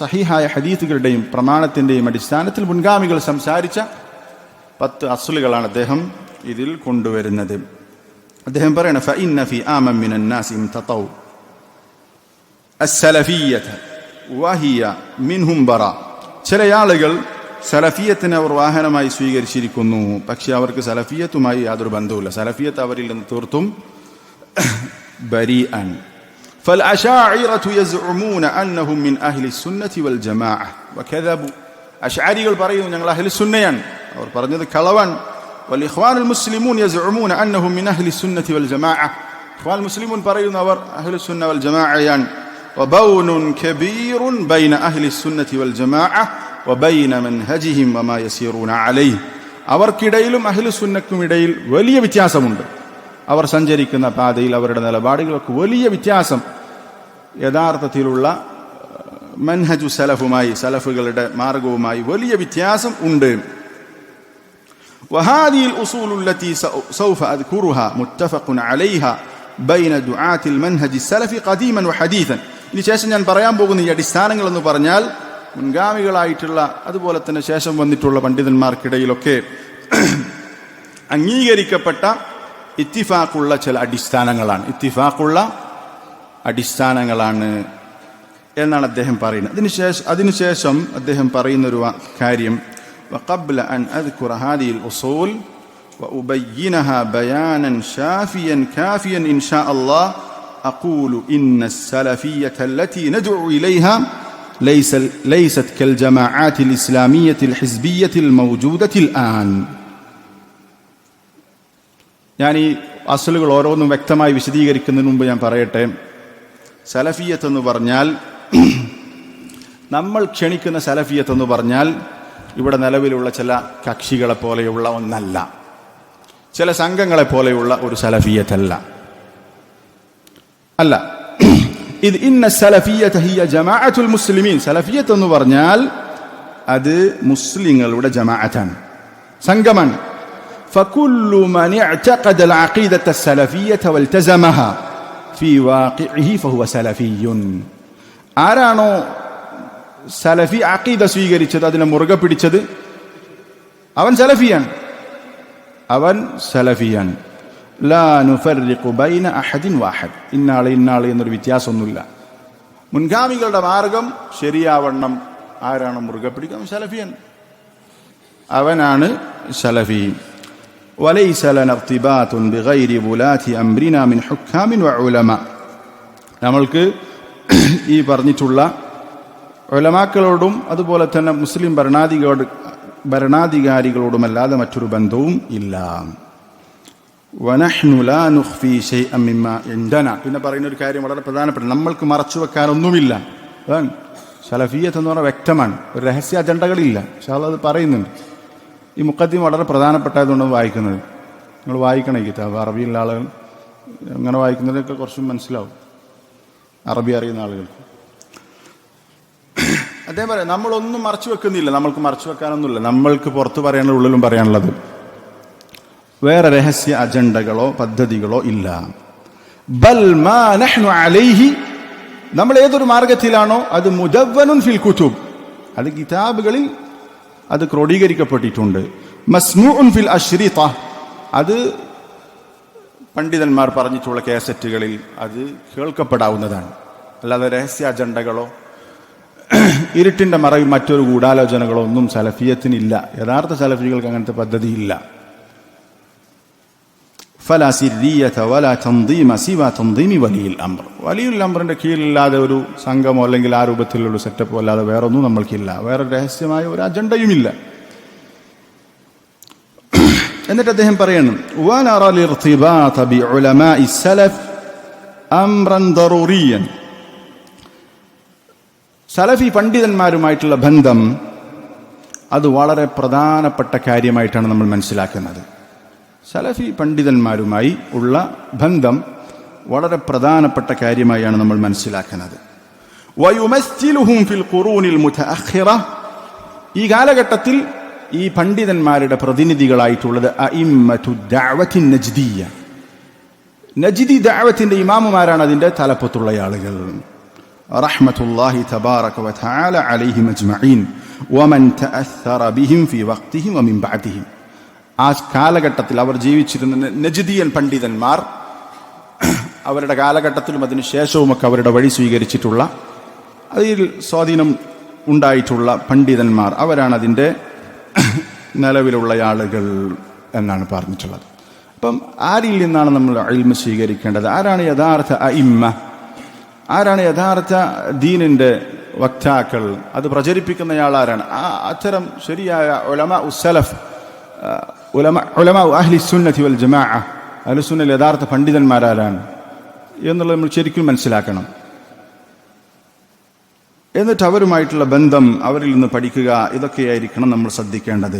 സഹീഹായ ഹദീസുകളുടെയും പ്രമാണത്തിൻ്റെയും അടിസ്ഥാനത്തിൽ മുൻഗാമികൾ സംസാരിച്ച 10 അസ്ലുകളാണ് അദ്ദേഹം ഇതിൽ കൊണ്ടുവരുന്നത്. അദ്ദേഹം പറയണം, ഫഇന്ന ഫി ആമൻ മിനൻ നാസി ഇംതതൗ അസ്സലഫിയ്യത വഹിയ മിൻഹും ബറ. ചില ആളുകൾ സലഫിയത്തിനെ അവർ വാഹനമായി സ്വീകരിച്ചിരിക്കുന്നു, പക്ഷെ അവർക്ക് സലഫിയത്തുമായി യാതൊരു ബന്ധവുമില്ല. സലഫിയത്ത് അവരിൽ നിന്ന് തീർത്തും ബരീഅൻ. فالأشاعرة يزعمون أنهم من أهل السنة والجماعة وكذبوا. അശ്അരികൾ പറയുന്നു ഞങ്ങൾ അഹ്ലു സുന്നയാണ്, അവർ പറഞ്ഞത് കളവാണ്. والإخوان المسلمون يزعمون أنهم من أهل السنة والجماعة. إخوان المسلمون പറയുന്നു അവർ അഹ്ലു സുന്ന വൽ ജമാഅയാണ്. وبون كبير بين أهل السنة والجماعة وبين منهجهم وما يسيرون عليه. അവർക്കിടയിലും അഹ്ലു സുന്നക്കും ഇടയിൽ വലിയ വ്യത്യാസമുണ്ട്. അവർ സഞ്ചരിക്കുന്ന പാതയിൽ അവരുടെ നിലപാടുകൾക്ക് വലിയ വ്യത്യാസം, യഥാർത്ഥത്തിലുള്ള മൻഹജു സലഫുമായി, സലഫുകളുടെ മാർഗവുമായി വലിയ വ്യത്യാസം ഉണ്ട്. وهذه الأصول التي سوف أذكرها متفق عليها بين دعاة المنهج السلفي قديما وحديثا. ഇനി ശേഷം ഞാൻ പറയാൻ പോകുന്ന ഈ അടിസ്ഥാനങ്ങൾ എന്ന് പറഞ്ഞാൽ മുൻഗാമികളായിട്ടുള്ള അതുപോലെ തന്നെ ശേഷം വന്നിട്ടുള്ള പണ്ഡിതന്മാർക്കിടയിലൊക്കെ അംഗീകരിക്കപ്പെട്ട ഇത്തിഫാഖുള്ള ചില അടിസ്ഥാനങ്ങളാണ്, ഇത്തിഫാഖുള്ള അടിസ്ഥാനങ്ങളാണ് എന്നാണ് അദ്ദേഹം പറയുന്നത്. അതിനുശേഷം അദ്ദേഹം പറയുന്നൊരു കാര്യം, وقبل أن أذكر هذه الأصول وأبينها بيانا شافيا كافيا إن شاء الله أقول إن السلفية التي ندعو إليها ليست كالجماعات الإسلامية الحزبية الموجودة الآن. ഞാൻ ഈ അസ്ലുകൾ ഓരോന്നും വ്യക്തമായി വിശദീകരിക്കുന്നതിന് മുമ്പ് ഞാൻ പറയട്ടെ, സലഫിയത്ത് എന്ന് പറഞ്ഞാൽ, നമ്മൾ ക്ഷണിക്കുന്ന സലഫിയത്ത് എന്ന് പറഞ്ഞാൽ ഇവിടെ നിലവിലുള്ള ചില കക്ഷികളെ പോലെയുള്ള ഒന്നല്ല, ചില സംഘങ്ങളെ പോലെയുള്ള ഒരു സലഫിയത്തല്ല. അല്ല, ഇത് ഇന്ന സലഫിയത്ത് ഹിയ ജമാഅത്തുൽ മുസ്ലിമീൻ. സലഫിയത്ത് എന്ന് പറഞ്ഞാൽ അത് മുസ്ലിങ്ങളുടെ ജമാഅത്താണ്, സംഘമാണ്. فكل من اعتقد العقيدة السلفية والتزمها في واقعه فهو سلفي. ആരാണോ സലഫി അഖീദ സ്വീകരിച്ചത്, അതിനെ മുറുകെ പിടിച്ചത്, അവൻ സലഫിയാണ്, അവൻ സലഫിയാണ്. ലാ നുഫർരിഖു ബൈന അഹദിൻ വഅഹദ്. ഇന്നാള് എന്നൊരു വ്യത്യാസമൊന്നുമില്ല. മുൻഗാമികളുടെ മാർഗം ശരിയാവണ്ണം ആരാണ് മുറുകെ പിടിക്കുക, സലഫിയാണ്, അവനാണ് സലഫി. وليس لنا ارتباط بغير ولاة أمرنا من حكام وعلماء. നമ്മൾക്ക് ഈ പറഞ്ഞിട്ടുള്ള ഉലമാക്കളോടും അതുപോലെ തന്നെ മുസ്ലിം ഭരണാധികാരികളോടുമല്ലാതെ മറ്റൊരു ബന്ധവും ഇല്ല. വനഹ്നു ലാ നുഖ്ഫി ശൈഅൻ മിമ്മാ ഇൻദനാ. പിന്നെ പറയുന്ന ഒരു കാര്യം വളരെ പ്രധാനപ്പെട്ട, നമ്മൾക്ക് മറച്ചു വെക്കാനൊന്നുമില്ല. അതാണ് സലഫിയത്ത് എന്ന് പറഞ്ഞാൽ വ്യക്തമാണ്, ഒരു രഹസ്യ അജണ്ടകളില്ല. പക്ഷേ അത് പറയുന്നുണ്ട്. ഈ മുഖദ്ദിമ വളരെ പ്രധാനപ്പെട്ടതുകൊണ്ട് വായിക്കുന്നത്, നിങ്ങൾ വായിക്കണം ഈ കിതാബ്. അറബിയുള്ള ആളുകൾ അങ്ങനെ വായിക്കുന്നതൊക്കെ കുറച്ചും മനസ്സിലാവും, അറബി അറിയുന്ന ആളുകൾക്ക്. അദ്ദേഹം പറയാം, നമ്മളൊന്നും മറച്ചു വെക്കുന്നില്ല, നമ്മൾക്ക് മറച്ചു വെക്കാനൊന്നുമില്ല, നമ്മൾക്ക് പുറത്ത് പറയാനുള്ള ഉള്ളിലും പറയാനുള്ളത്, വേറെ രഹസ്യ അജണ്ടകളോ പദ്ധതികളോ ഇല്ല. ബൽ മാ നഹ്നു അലൈഹി, നമ്മൾ ഏതൊരു മാർഗത്തിലാണോ അത് മുദവ്വനുൻ ഫിൽ കുതുബ്, അത് കിതാബുകളിൽ അത് ക്രോഡീകരിക്കപ്പെട്ടിട്ടുണ്ട്. മസ്മൂഉൻ ഫിൽ അശ്രീത, അത് പണ്ഡിതന്മാർ പറഞ്ഞിട്ടുള്ള കാസറ്റുകളിൽ അത് കേൾക്കപ്പെടാവുന്നതാണ്. അല്ലാതെ രഹസ്യ അജണ്ടകളോ ഇരുട്ടിന്റെ മറവിൽ മറ്റൊരു ഗൂഢാലോചനകളോ ഒന്നും സലഫിയത്തിനില്ല. യഥാർത്ഥ സലഫികൾക്ക് അങ്ങനത്തെ പദ്ധതിയില്ല. ഫലാ സിർരിയത വലാ തൻദീമ സിവാ തൻദീമി വലിയുൽ അംർ. വലിയുൽ അംറിന്റെ കീഴിലില്ലാതെ ഒരു സംഘമോ അല്ലെങ്കിൽ ആ രൂപത്തിലുള്ള സെറ്റപ്പോ അല്ലാതെ വേറൊന്നും നമ്മൾക്കില്ല, വേറെ രഹസ്യമായ ഒരു അജണ്ടയുമില്ല. എന്നിട്ട് അദ്ദേഹം പറയുന്നു, വനറ ലിർതിബാത ബിഉലമാഇ സലഫ് അംറൻ ദറൂറിയൻ. സലഫി പണ്ഡിതന്മാരുമായിട്ടുള്ള ബന്ധം അത് വളരെ പ്രധാനപ്പെട്ട കാര്യമായിട്ടാണ് നമ്മൾ മനസ്സിലാക്കുന്നത്. സലഫി പണ്ഡിതന്മാരുമായി ഉള്ള ബന്ധം വളരെ പ്രധാനപ്പെട്ട കാര്യമായാണ് നമ്മൾ മനസ്സിലാക്കുന്നത്. വയുമസ്സിലുഹും ഫിൽ ഖുറൂനിൽ മുതഅഖിറ. ഈ കാലഘട്ടത്തിൽ ഈ പണ്ഡിതന്മാരുടെ പ്രതിനിധികളായിട്ടുള്ളത് അഇമ്മത്തു ദഅവത്തിൻ നജ്ദിയ്യ, നജ്ദി ദഅവത്തിന്റെ ഇമാമുമാരാണ്, അതിന്റെ തലപ്പത്തുള്ള ആളുകൾ. റഹ്മത്തുള്ളാഹി തബാറക വതആല അലൈഹിം അജ്മഈൻ വമൻ തഅസ്സറ ബിഹിം ഫീ വഖ്തിഹിം വമിൻ ബഅദിഹിം. ആ കാലഘട്ടത്തിൽ അവർ ജീവിച്ചിരുന്ന നജ്ദിയൻ പണ്ഡിതന്മാർ, അവരുടെ കാലഘട്ടത്തിലും അതിനുശേഷവുമൊക്കെ അവരുടെ വഴി സ്വീകരിച്ചിട്ടുള്ള, അതിൽ സ്വാധീനം ഉണ്ടായിട്ടുള്ള പണ്ഡിതന്മാർ, അവരാണ് അതിൻ്റെ നിലവിലുള്ള ആളുകൾ എന്നാണ് പറഞ്ഞിട്ടുള്ളത്. അപ്പം ആരിൽ നിന്നാണ് നമ്മൾ ഇൽമ സ്വീകരിക്കേണ്ടത്? ആരാണ് യഥാർത്ഥ അഇമ്മ? ആരാണ് യഥാർത്ഥ ദീനിന്റെ വക്താക്കൾ, അത് പ്രചരിപ്പിക്കുന്നയാൾ ആരാണ്? അത്തരം ശരിയായ ഉലമാ ഉസ്സലഫ്, ഉലമാ അഹ്ലി സുന്നത്തി വൽ ജമാഅ, അഹ്ലു സുന്നയിൽ യഥാർത്ഥ പണ്ഡിതന്മാരാരാണ് എന്നുള്ളത് നമ്മൾ ശരിക്കും മനസ്സിലാക്കണം. എന്നിട്ട് അവരുമായിട്ടുള്ള ബന്ധം, അവരിൽ നിന്ന് പഠിക്കുക, ഇതൊക്കെയായിരിക്കണം നമ്മൾ ശ്രദ്ധിക്കേണ്ടത്.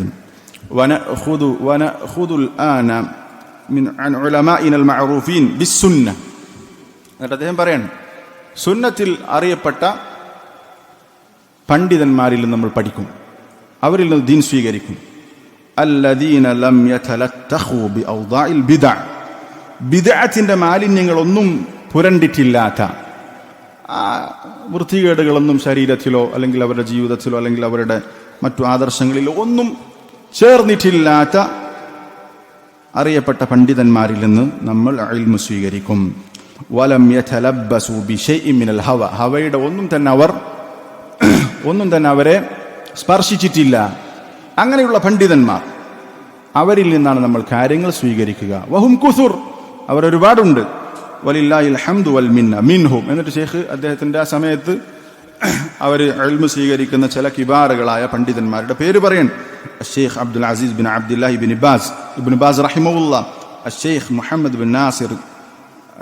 വനഖുദുൽ ആന മിൻ അൻ ഉലമാഇനൽ മഅറൂഫീൻ ബിസ്സുന്ന. എന്നിട്ട് അദ്ദേഹം പറയാണ്, സുന്നത്തിൽ അറിയപ്പെട്ട പണ്ഡിതന്മാരിൽ നിന്ന് നമ്മൾ പഠിക്കും, അവരിൽ നിന്ന് ദീൻ സ്വീകരിക്കും. അല്ലദീന ലം യതലത്തഖു ബിഔദാഇൽ ബിദ്അ, ബിദ്അത്തിന്റെ മാലിന്യങ്ങളൊന്നും പുരണ്ടിട്ടില്ലാത്ത, വൃത്തികേടുകളൊന്നും ശരീരത്തിലോ അല്ലെങ്കിൽ അവരുടെ ജീവിതത്തിലോ അല്ലെങ്കിൽ അവരുടെ മറ്റു ആദർശങ്ങളിലോ ഒന്നും ചേർന്നിട്ടില്ലാത്ത അറിയപ്പെട്ട പണ്ഡിതന്മാരിൽ നിന്ന് നമ്മൾ ഇൽമു സ്വീകരിക്കും. വലം യതലബ്ബസു ബിശൈഇൻ മിനൽ ഹവ, ഹവയുടെ ഒന്നും തന്നെ അവരെ സ്പർശിച്ചിട്ടില്ല. അങ്ങനെയുള്ള പണ്ഡിതന്മാർ, അവരിൽ നിന്നാണ് നമ്മൾ കാര്യങ്ങൾ സ്വീകരിക്കുക. വഹും കുസുർ, അവർ ഒരുപാടുണ്ട്. വലില്ലാഹിൽ ഹംദു വൽ മിന്ന മിൻഹും. എന്നിട്ട് ഷെയ്ഖ് അദ്ദേഹത്തിന്റെ ആ സമയത്ത് അവർ ഇൽമു സ്വീകരിക്കുന്ന ചില കിബാറുകളായ പണ്ഡിതന്മാരുടെ പേര് പറയണം. الشيخ عبد العزيز بن عبد الله بن باز رحمه الله، الشيخ محمد بن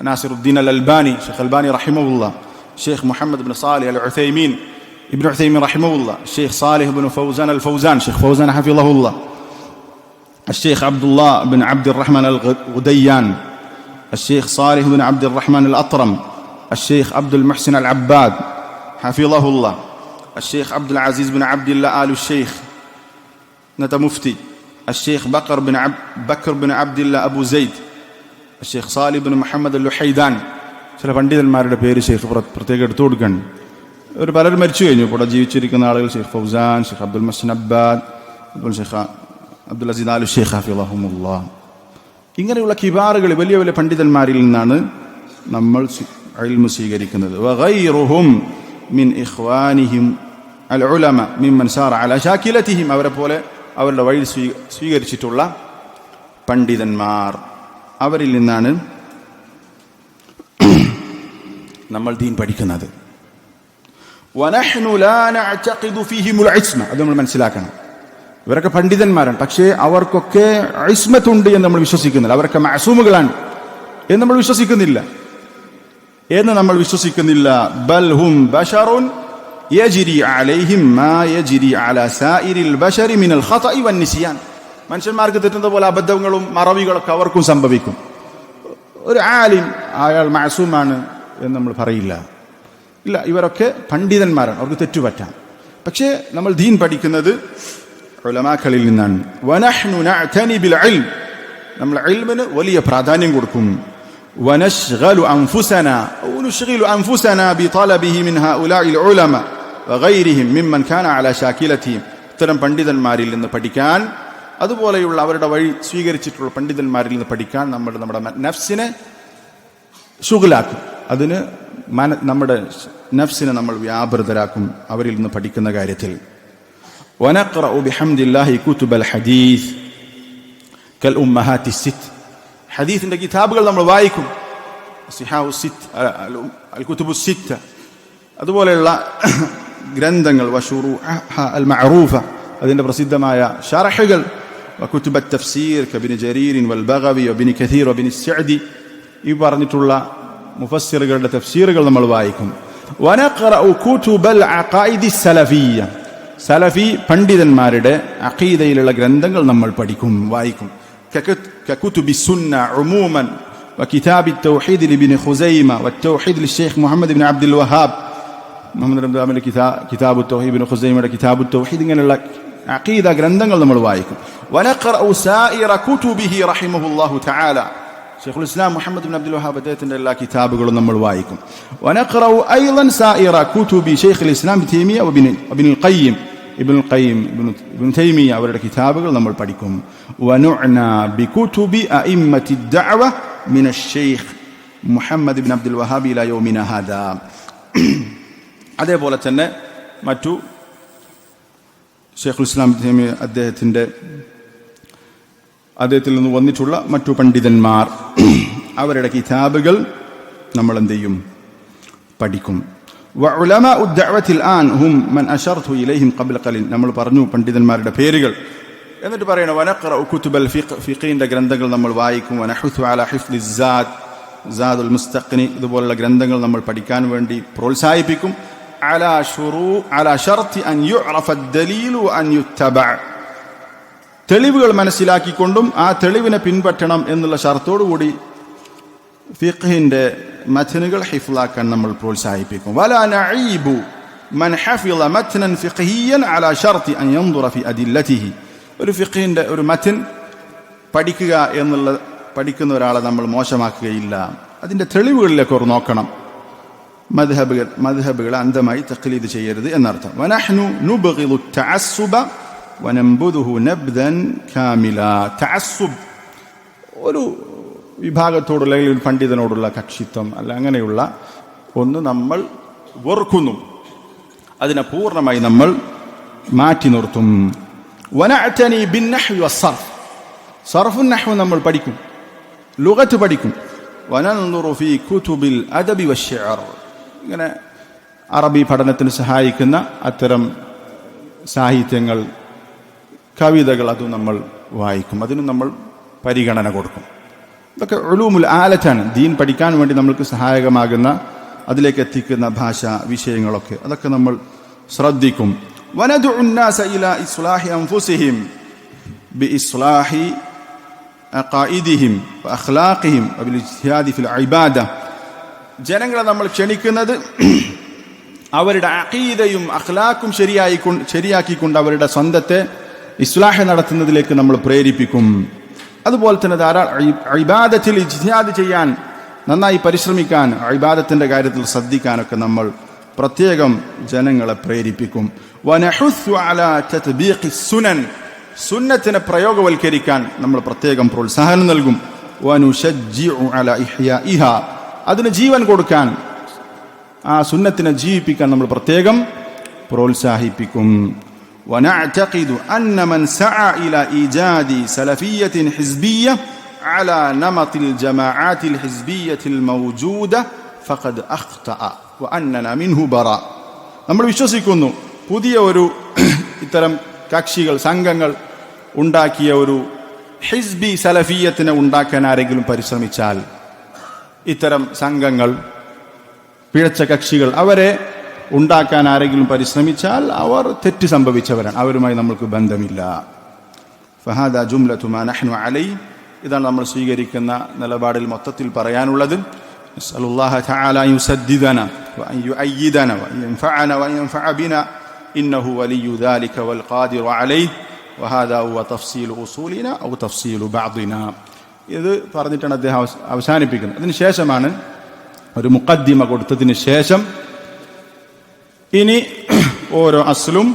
ناصر الدين الألباني، الشيخ الألباني رحمه الله، الشيخ محمد بن صالح العثيمين ابن عثيمين رحمه الله، الشيخ صالح بن فوزان الفوزان، الشيخ فوزان حفظه الله، الشيخ عبد الله بن عبد الرحمن الغديان، الشيخ صالح بن عبد الرحمن الأطرم، الشيخ عبد المحسن العباد حفظه الله، الشيخ عبد العزيز بن عبد الله آل الشيخ مفتي، الشيخ بكر بن عبد الله أبو زيد، الشيخ صالح بن محمد اللحيدان. ചില പണ്ഡിതന്മാരുടെ പേര് ഷെയ്ഖ് പ്രത്യേകം എടുത്തു കൊടുക്കണം. ഒരു പലരും മരിച്ചു കഴിഞ്ഞു. ഇവിടെ ജീവിച്ചിരിക്കുന്ന ആളുകൾ ഷെയ്ഖ് ഫൗസാൻ, ഷെയ്ഖ് അബ്ദുൽ മഹ്സിൻ അബ്ബാദ്, ഷെയ്ഖ് അബ്ദുൽ അസീസ് ആലു ഷെയ്ഖ് ഹഫിളഹുമുല്ലാഹ്. ഇങ്ങനെയുള്ള കിബാറുകൾ, വലിയ വലിയ പണ്ഡിതന്മാരിൽ നിന്നാണ് നമ്മൾ ഇൽമു സ്വീകരിക്കുന്നത്. വഗൈറുഹും മിൻ ഇഖ്വാനിഹിം അൽ ഉലമ മിമ്മൻ സാറ അലാ ശാകിലതിഹിം, അവരെ പോലെ അവരുടെ വഴി സ്വീകരിച്ചിട്ടുള്ള പണ്ഡിതന്മാർ, അവരിൽ നിന്നാണ് നമ്മൾ ദീൻ പഠിക്കുന്നത്. വനഹ്നു ലാ നഅതഖിദു ഫീഹിമുൽ ഇസ്മ, അത് നമ്മൾ മനസ്സിലാക്കണം. ഇവരൊക്കെ പണ്ഡിതന്മാരാണ്, പക്ഷേ അവർക്കൊക്കെ ഇസ്മത്തുണ്ട് എന്ന് നമ്മൾ വിശ്വസിക്കുന്നില്ല. അവരൊക്കെ മഅസൂമുകളാണ് എന്ന് നമ്മൾ വിശ്വസിക്കുന്നില്ല. ബൽ ഹും ബശറുൻ യജ്രി അലൈഹിം മാ യജ്രി അലാ സായിരിൽ ബശരി മിനൽ ഖതഇ വൻ നിസ്യാൻ. മനുഷ്യന്മാർക്ക് തെറ്റുന്ന പോലെ അബദ്ധങ്ങളും മറവികളൊക്കെ അവർക്കും സംഭവിക്കും. ഒരു ആലിം അയാൾ മഅസൂമാണ് എന്ന് നമ്മൾ പറയില്ല. ഇല്ല, ഇവരൊക്കെ പണ്ഡിതന്മാരാണ്, അവർക്ക് തെറ്റുപറ്റാം. പക്ഷേ നമ്മൾ ദീൻ പഠിക്കുന്നത് ഉലമാക്കളിൽ നിന്നാണ്. വനഹ്നു നഅ്തനി ബിൽ ഇൽം, നമ്മൾ ഇൽമിന് വലിയ പ്രാധാന്യം കൊടുക്കും. വനശ്ഗലു അൻഫുസനാ ഔ നുശ്ഗിലു അൻഫുസനാ ബിതലബിഹി മിൻ ഹഉലാഇൽ ഉലമ വഗൈരിഹിം മിമ്മൻ കാന അലാ ശാകിലതിഹിം. ഇത്തരം പണ്ഡിതന്മാരിൽ നിന്ന് പഠിക്കാൻ, അതുപോലെയുള്ള അവരുടെ വഴി സ്വീകരിച്ചിട്ടുള്ള പണ്ഡിതന്മാരിൽ നിന്ന് പഠിക്കാൻ നമ്മുടെ നഫ്സിനെ ശുഗ്ലാക്കും. അതിന് നമ്മുടെ നഫ്സിനെ നമ്മൾ വ്യാപൃതരാക്കും അവരിൽ നിന്ന് പഠിക്കുന്ന കാര്യത്തിൽ. ونقرأ بحمد الله كتب الحديث كالأمهات الست. حديثിന്റെ കിതാബുകൾ നമ്മൾ വായിക്കും. സിഹാഹു സിത്ത്, അൽകുതുബു സിത്ത, അതുപോലെയുള്ള ഗ്രന്ഥങ്ങൾ. വശുറൂഹ അൽ മഅറൂഫ, അതിന്റെ പ്രസിദ്ധമായ ശറഹുകൾ. വകുതുബ തഫ്സീർ കബിൻ ജരീർ വൽബഗവി വബിൻ കഥീർ വബിൻ സഅദി, ഈ പറഞ്ഞിട്ടുള്ള മുഫസ്സിറുകളുടെ തഫ്സീറുകൾ നമ്മൾ വായിക്കും. വനഖറഉ കുതുബൽ അഖായിദി സലഫിയ്യ, സലഫി പണ്ഡിതന്മാരുടെ അഖീദയിലുള്ള ഗ്രന്ഥങ്ങൾ നമ്മൾ പഠിക്കും, വായിക്കും. കകുതുബി സുന്ന ഉമൂമൻ വകിതാബി തൗഹീദ് ലിബ്നി ഖുസൈമ വത്തൗഹീദ് ലിശൈഖ് മുഹമ്മദ് ഇബ്നു അബ്ദുൽ വഹാബ്, മുഹമ്മദ് ഇബ്നു അബ്ദുൽ കിതാബു തൗഹീദ് ഇബ്നു ഖുസൈമയുടെ കിതാബു തൗഹീദ്, ഇങ്ങനെയുള്ള അഖീദ ഗ്രന്ഥങ്ങൾ നമ്മൾ വായിക്കും. വനഖറഉ സായിറ കുതുബിഹി റഹിമഹുല്ലാഹു തആല, ഷെയ്ഖുൽ ഇസ്ലാം മുഹമ്മദ് ഇബ്നു അബ്ദുൽ വഹാബ് അദ്ദേഹത്തിന്റെ എല്ലാ കിതാബുകളും നമ്മൾ വായിക്കും. വനഖറഉ അയ്ളൻ സായിറ കുതുബി ഷെയ്ഖുൽ ഇസ്ലാം തൈമിയ വഇബ്നുൽ ഖയ്യിം, ഇബ്നു തൈമിയ അവരുടെ കിതാബുകൾ നമ്മൾ പഠിക്കും. വനുഅന ബികുതുബി അഇമ്മത്തി ദഅവ മിനശ് ഷെയ്ഖ് മുഹമ്മദ് ഇബ്നു അബ്ദുൽ വഹാബ് ഇലാ യൗമിന ഹാദാ. അതേപോലെ തന്നെ മറ്റു ഷെയ്ഖുൽ ഇസ്ലാം തൈമിയ അദ്ദേഹത്തിൽ നിന്ന് വന്നിട്ടുള്ള മറ്റു പണ്ഡിതന്മാർ, അവരുടെ കിതാബുകൾ നമ്മൾ എന്ത് ചെയ്യും? പഠിക്കും. വഉലമാഉ ദഅവത്തിൽ ആൻ ഹും മൻ അശർതു ഇലൈഹിം ഖബ്ല ഖലീൽ. നമ്മൾ പറഞ്ഞു പണ്ഡിതന്മാരുടെ പേരുകൾ. എന്നിട്ട് പറയണം വനഖറഉ കുതുബൽ ഫിഖിന്റെ ഗ്രന്ഥങ്ങൾ നമ്മൾ വായിക്കും. വനഹുസു അലാ ഹിഫ്ലി സാദുൽ മുസ്തഖ്നി ഇതുപോലുള്ള ഗ്രന്ഥങ്ങൾ നമ്മൾ പഠിക്കാൻ വേണ്ടി പ്രോത്സാഹിപ്പിക്കും. അലാ ശർത്തി അൻ യുഅറഫ അദ്ദലീൽ വഅൻ യുത്തബഅ. തെളിവുകൾ മനസ്സിലാക്കിക്കൊണ്ടും ആ തെളിവിനെ പിൻപറ്റണം എന്നുള്ള ഷർത്തോടുകൂടി ഫിഖ്ഹിന്റെ മത്നുകൾ ഹിഫ്ലാക്കാൻ നമ്മൾ പ്രോത്സാഹിപ്പിക്കും. വലാ നഈബു മൻ ഹഫിള മത്നൻ ഫിഖ്ഹിയൻ അലാ ശർത്തി അൻ യൻദുറ ഫി അദില്ലതിഹി. ഒരു ഫിഖ്ഹിന്റെ ഒരു മത്ൻ പഠിക്കുക എന്നുള്ള പഠിക്കുന്ന ഒരാളെ നമ്മൾ മോശമാക്കുകയില്ല, അതിന്റെ തെളിവുകളിലേക്ക് ഒരു നോക്കണം. മദ്ഹബുകൾ അന്ധമായി തഖ്ലീദ് ചെയ്യരുത് എന്നർത്ഥം. വനഹ്നു നുബ്ഗിദു തഅസ്സുബ വനംബുദുഹു നബ്ദൻ കാമില. തഅസ്സുബ് ഒരു വിഭാഗത്തോടുള്ള അല്ലെങ്കിൽ ഒരു പണ്ഡിതനോടുള്ള കക്ഷിത്വം അല്ല, അങ്ങനെയുള്ള ഒന്ന് നമ്മൾ വെറുക്കുന്നു, അതിനെ പൂർണ്ണമായി നമ്മൾ മാറ്റി നിർത്തും. വനഅതനി ബിന്നഹ്വി വസ്സർഫ്. സർഫുൻ നഹ്വ് നമ്മൾ പഠിക്കും, ലുഗത്ത് പഠിക്കും. വനൻദുറു ഫീ കുതുബിൽ അദബി വശ്ശിഅർ. ഇങ്ങനെ അറബി പഠനത്തിന് സഹായിക്കുന്ന അത്തരം സാഹിത്യങ്ങൾ, കവിതകൾ അതും നമ്മൾ വായിക്കും, അതിനും നമ്മൾ പരിഗണന കൊടുക്കും. ഇതൊക്കെ ഉലൂമുൽ ആലത്താണ്, ദീൻ പഠിക്കാൻ വേണ്ടി നമ്മൾക്ക് സഹായകമാകുന്ന അതിലേക്ക് എത്തിക്കുന്ന ഭാഷ വിഷയങ്ങളൊക്കെ അതൊക്കെ നമ്മൾ ശ്രദ്ധിക്കും. വനദഉ الناس ഇലാ ഇസ്ലാഹി അൻഫുസിഹിം ബിഇസ്ലാഹി അഖായിദിഹിം വഅഖ്ലാഖിഹിം വബിൽഇജ്തിഹാദി ഫിൽ ഇബാദ. ജനങ്ങളെ നമ്മൾ ക്ഷണിക്കുന്നത് അവരുടെ അഖീദയും അഖ്ലാഖും ശരിയാക്കിക്കൊണ്ട് അവരുടെ സ്വന്തത്തെ ഇസ്ലാഹ് നടത്തുന്നതിലേക്ക് നമ്മൾ പ്രേരിപ്പിക്കും. അതുപോലെ തന്നെ ഇബാദത്തിൽ ഇജ്തിഹാദ് ചെയ്യാൻ, നന്നായി പരിശ്രമിക്കാൻ, ഇബാദത്തിന്റെ കാര്യത്തിൽ ശ്രദ്ധിക്കാനൊക്കെ നമ്മൾ പ്രത്യേകം ജനങ്ങളെ പ്രേരിപ്പിക്കും. വനഹുസ്സു അലാ തത്ബീഖി സുനൻ. സുന്നത്തിനെ പ്രയോഗവൽക്കരിക്കാൻ നമ്മൾ പ്രത്യേകം പ്രോത്സാഹനം നൽകും. വനുശജ്ജിഉ അലാ ഇഹ്യാഇഹാ. അതിന് ജീവൻ കൊടുക്കാൻ, ആ സുന്നത്തിനെ ജീവിപ്പിക്കാൻ നമ്മൾ പ്രത്യേകം പ്രോത്സാഹിപ്പിക്കും. ونعتقد أن من سعى إلى إيجاد سلفية حزبية على نمط الجماعات الحزبية الموجودة فقد أخطأ وأننا منه براء. നമ്മൾ വിശ്വസിക്കുന്നു പുതിയ ഒരു ഇത്തരം കക്ഷികൾ, സംഘങ്ങൾ ഉണ്ടാക്കിയ ഒരു ഹിസ്ബി സലഫിയത്തിനെ ഉണ്ടാക്കാൻ ആരെങ്കിലും പരിശ്രമിച്ചാൽ, ഇത്തരം സംഘങ്ങൾ, പിഴച്ച കക്ഷികൾ, അവരെ ഉണ്ടാക്കാൻ ആരെങ്കിലും പരിശ്രമിച്ചാൽ അവർ തെറ്റ് സംഭവിച്ചവരാണ്, അവരുമായി നമ്മൾക്ക് ബന്ധമില്ല. ഫഹാദാ ജുംലതു മാ നഹ്നു അലൈഹി. ഇതാണ് നമ്മൾ സ്വീകരിക്കുന്ന നിലപാടിൽ മൊത്തത്തിൽ പറയാനുള്ളത്. നസ്അലുല്ലാഹ തആല അൻ യുസദ്ദിദന വഅൻ യുഅയ്യിദന വഅൻ യൻഫഅന വഅൻ യൻഫഅ ബിനാ ഇന്നഹു വലിയ്യു ദാലിക വൽ ഖാദിറു അലൈഹി വഹാദാ ഹുവ തഫ്സീലു ഉസൂലിനാ ഔ തഫ്സീലു ബഅദിനാ. ഇത് പറഞ്ഞിട്ടാണ് അദ്ദേഹം അവസാനിപ്പിക്കുന്നത്. അതിനുശേഷമാണ് ഒരു മുഖദ്ദിമ കൊടുത്തതിന് ശേഷം ഇനി ഓരോ അസ്ലും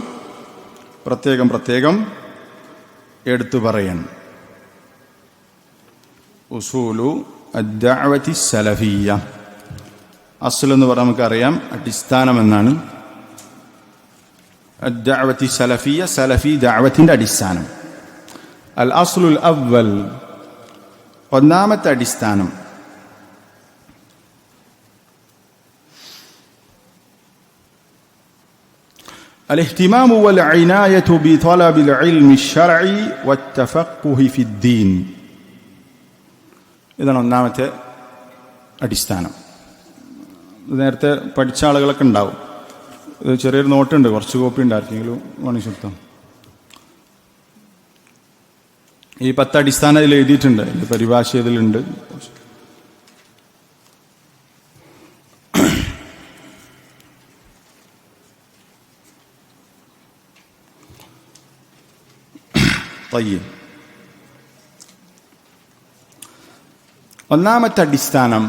പ്രത്യേകം പ്രത്യേകം എടുത്തു പറയണം. ഉസൂലു അദ്ദഅവതി സലഫിയ്യ. അസ്ൽ എന്ന് പറഞ്ഞാൽ നമുക്കറിയാം അടിസ്ഥാനം എന്നാണ്. അദ്ദഅവതി സലഫിയ്യ, സലഫി ദഅവത്തിന്റെ അടിസ്ഥാനം. അൽ അസ്ലുൽ അവ്വൽ, ഒന്നാമത്തെ അടിസ്ഥാനം. الاهتمام والعناية بطلب العلم الشرعي والتفقه في الدين. ഇതാണ് ഒന്നാമത്തെ അടിസ്ഥാനം. നേരത്തെ പഠിച്ച ആളുകളൊക്കെ ഉണ്ടാവും. ഇത് ചെറിയൊരു നോട്ടുണ്ട്, കുറച്ച് കോപ്പി ഉണ്ട്, ആർക്കെങ്കിലും വേണമെങ്കിൽ. ഈ 10 അടിസ്ഥാനം ഇതിൽ എഴുതിയിട്ടുണ്ട്, ഇതിൻ്റെ പരിഭാഷ ഇതിലുണ്ട്. ഒന്നാമത്തെ അടിസ്ഥാനം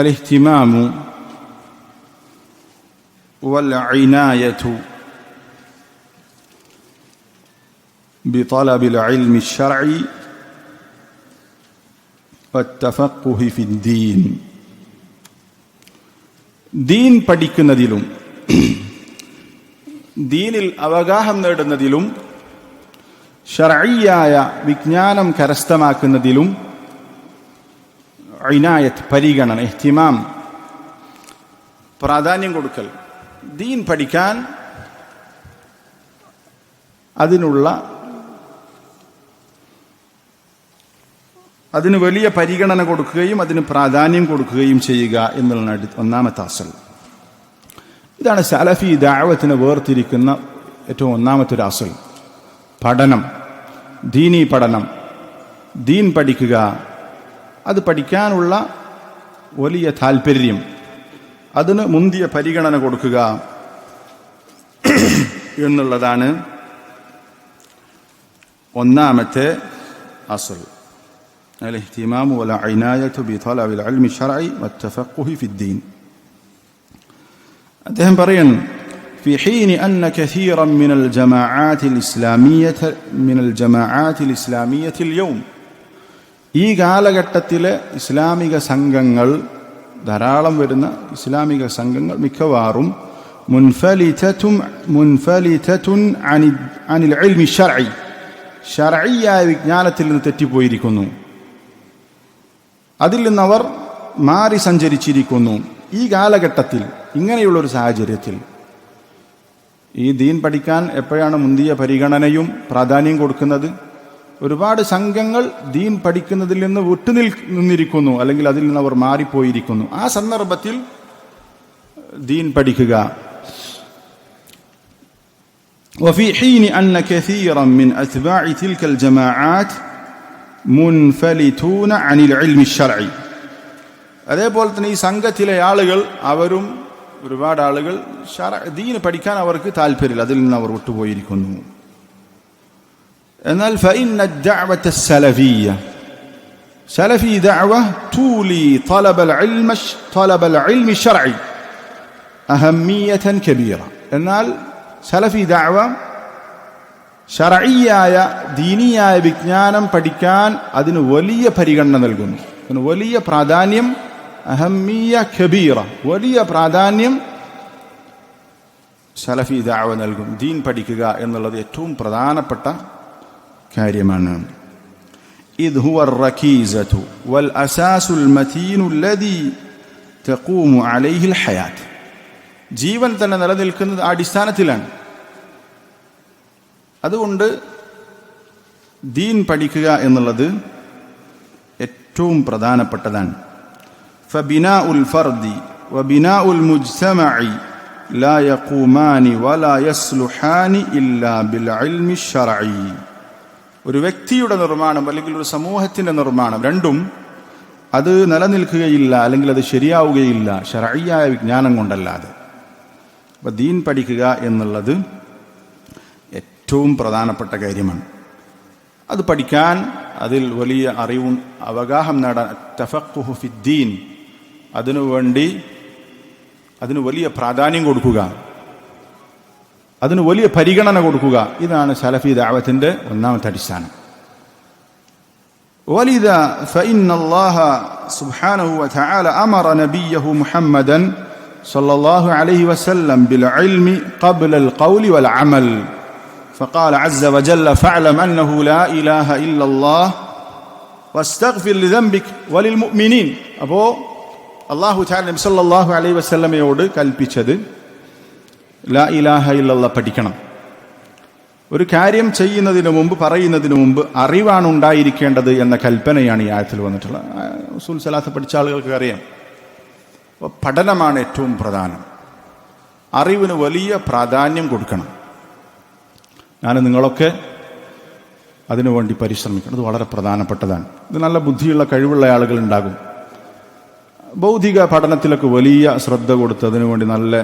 അൽ-ഇഹ്തിമാമു വൽ-ഇനായതു ബിതലബിൽ ഇൽമി ശർഈ വത്തഫഖുഹി ഫിദ്ദീൻ. ദീൻ പഠിക്കുന്നതിലും ദീനിൽ അവഗാഹം നേടുന്നതിലും ശർഈയായ വിജ്ഞാനം കരസ്ഥമാക്കുന്നതിലും ഇനായത്ത്, പരിഗണന, ഇഹ്തിമാം, പ്രാധാന്യം കൊടുക്കൽ. ദീൻ പഠിക്കാൻ അതിന് വലിയ പരിഗണന കൊടുക്കുകയും അതിന് പ്രാധാന്യം കൊടുക്കുകയും ചെയ്യുക എന്നുള്ളതാണ് ഒന്നാമത്തെ അസൽ. ഇതാണ് സലഫി ദഅവത്തിനെ വേർതിരിക്കുന്ന ഏറ്റവും ഒന്നാമത്തെ ഒരു അസൽ. പഠനം, ദീനീ പഠനം, ദീൻ പഠിക്കുക, അത് പഠിക്കാനുള്ള വലിയ താല്പര്യം, അതിന് മുന്തിയ പരിഗണന കൊടുക്കുക എന്നുള്ളതാണ് ഒന്നാമത്തെ അസൽ. الاهتمام والعناية بطلب العلم الشرعي والتفقه في الدين. അദ്ദേഹം പറയുന്നു في حين أن كثيرا من الجماعات الإسلامية اليوم, ഈ കാലഘട്ടത്തിലെ ഇസ്ലാമിക സംഘങ്ങൾ, ധാരാളം വരുന്ന ഇസ്ലാമിക സംഘങ്ങൾ മിക്കവാറും മുൻഫലിതത്തുൻ അനിൽ ഇൽമി ശർഈ, ശർഈയായ വിജ്ഞാനത്തിൽ നിന്ന് തെറ്റിപ്പോയിരിക്കുന്നു, അതിൽ നിന്നവർ മാറി സഞ്ചരിച്ചിരിക്കുന്നു. ഈ കാലഘട്ടത്തിൽ, ഇങ്ങനെയുള്ളൊരു സാഹചര്യത്തിൽ ഈ ദീൻ പഠിക്കാൻ എപ്പോഴാണ് മുന്തിയ പരിഗണനയും പ്രാധാന്യം കൊടുക്കുന്നത്? ഒരുപാട് സംഘങ്ങൾ ദീൻ പഠിക്കുന്നതിൽ നിന്ന് നിന്നിരിക്കുന്നു, അല്ലെങ്കിൽ അതിൽ നിന്ന് അവർ മാറിപ്പോയിരിക്കുന്നു. ആ സന്ദർഭത്തിൽ ദീൻ പഠിക്കുക. وفي حين أن كثيرا من أتباع تلك الجماعات منفلتون عن العلم الشرعي. അതേപോലെ തന്നെ ഈ സംഘത്തിലെ ആളുകൾ, അവരും ഒരുപാട് ആളുകൾ ദീൻ പഠിക്കാൻ അവർക്ക് താല്പര്യമില്ല, അതിൽ നിന്ന് അവർ വിട്ടുപോയിരിക്കുന്നു. എന്നാൽ فإن الدعوة السلفية, سلفي دعوة تولي طلب العلم الشرعي أهمية كبيرة. എന്നാൽ സലഫി ദഅവ ശർഈയായ ദീനിയായ വിജ്ഞാനം പഠിക്കാൻ അതിന് വലിയ പരിഗണന നൽകുന്നു, അതിന് വലിയ പ്രാധാന്യം, അഹമ്മിയ കബീറ, വലിയ പ്രാധാന്യം സലഫി ദഅവ നൽകും. ദീൻ പഠിക്കുക എന്നുള്ളത് ഏറ്റവും പ്രധാനപ്പെട്ട കാര്യമാണ്. ഇദ് ഹുവ الركيزة والأساس المتين الذي تقوم عليه الحياة. ജീവൻ തന്നെ നിലനിൽക്കുന്നത് ആ അടിസ്ഥാനത്തിലാണ്. അതുകൊണ്ട് ദീൻ പഠിക്കുക എന്നുള്ളത് ഏറ്റവും പ്രധാനപ്പെട്ടതാണ്. فبناء الفرد وبناء المجتمع لا يقومان ولا يصلحان إلا بالعلم الشرعي. ഒരു വ്യക്തിയുടെ നിർമ്മാണം അല്ലെങ്കിൽ ഒരു സമൂഹത്തിന്റെ നിർമ്മാണം, രണ്ടും അത് നിലനിൽക്കുകയില്ല, അല്ലെങ്കിൽ അത് ശരിയാവുകയില്ല ശർഈയായ വിജ്ഞാനം കൊണ്ടല്ലാതെ. അപ്പോൾ ദീൻ പഠിക്കുക എന്നുള്ളത് ഏറ്റവും പ്രധാനപ്പെട്ട കാര്യമാണ്. അത് പഠിക്കാൻ, അതിൽ വലിയ അറിവും അവഗാഹം നേടാൻ, തഫഖുഹു ഫിദ്ദീൻ, അതിന് വലിയ പ്രാധാന്യം കൊടുക്കുക, അതിന് വലിയ പരിഗണന കൊടുക്കുക, ഇതാണ് സലഫി ദഅവത്തിന്റെ ഒന്നാമത്തെ അടിസ്ഥാനം. ولذا فإن الله سبحانه وتعالى أمر نبيه محمدا صلى الله عليه وسلم بالعلم قبل القول والعمل، فقال عز وجل فاعلم أنه لا إله إلا الله واستغفر لذنبك وللمؤمنين. അപ്പോൾ അല്ലാഹു തആല നബി സല്ലല്ലാഹു അലൈഹി വസല്ലമയോട് കൽപ്പിച്ചത് ലാ ഇലാഹ ഇല്ലല്ലാഹ് പഠിക്കണം. ഒരു കാര്യം ചെയ്യുന്നതിന് മുമ്പ്, പറയുന്നതിന് മുമ്പ് അറിവാണ് ഉണ്ടായിരിക്കേണ്ടത് എന്ന കൽപ്പനയാണ് ഈ ആയത്തിൽ വന്നിട്ടുള്ളത്. ഉസൂൽ സലാത്ത് പഠിച്ച ആളുകൾക്ക് അറിയാം. അപ്പോൾ പഠനമാണ് ഏറ്റവും പ്രധാനം. അറിവിന് വലിയ പ്രാധാന്യം കൊടുക്കണം. ഞാൻ നിങ്ങളൊക്കെ അതിനുവേണ്ടി പരിശ്രമിക്കണം. അത് വളരെ പ്രധാനപ്പെട്ടതാണ്. ഇത് നല്ല ബുദ്ധിയുള്ള, കഴിവുള്ള ആളുകൾ ഉണ്ടാകും. ബൗദ്ധിക പഠനത്തിലൊക്കെ വലിയ ശ്രദ്ധ കൊടുത്ത് അതിനുവേണ്ടി നല്ല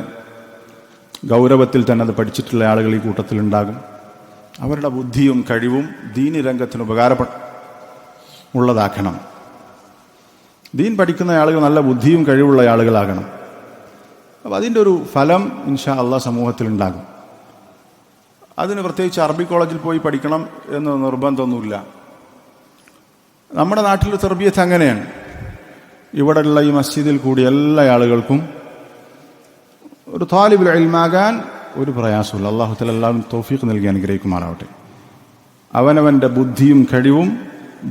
ഗൗരവത്തിൽ തന്നെ അത് പഠിച്ചിട്ടുള്ള ആളുകൾ ഈ കൂട്ടത്തിലുണ്ടാകും. അവരുടെ ബുദ്ധിയും കഴിവും ദീനി രംഗത്തിന് ഉള്ളതാക്കണം. ദീൻ പഠിക്കുന്ന ആളുകൾ നല്ല ബുദ്ധിയും കഴിവുള്ള ആളുകളാകണം. അപ്പോൾ അതിൻ്റെ ഒരു ഫലം ഇൻഷാ അല്ലാഹ് സമൂഹത്തിലുണ്ടാകും. അതിന് പ്രത്യേകിച്ച് അറബി കോളേജിൽ പോയി പഠിക്കണം എന്ന് നിർബന്ധമൊന്നുമില്ല. നമ്മുടെ നാട്ടിൽ തർബിയത്ത് അങ്ങനെയാണ്. ഇവിടെയുള്ള ഈ മസ്ജിദിൽ കൂടി എല്ലാ ആളുകൾക്കും ഒരു താലിബുൽ ഇൽമാകാൻ ഒരു പ്രയാസമില്ല. അല്ലാഹു തആല എല്ലാവരും തൗഫീഖ് നൽകി അനുഗ്രഹിക്കുമാറാവട്ടെ. അവനവൻ്റെ ബുദ്ധിയും കഴിവും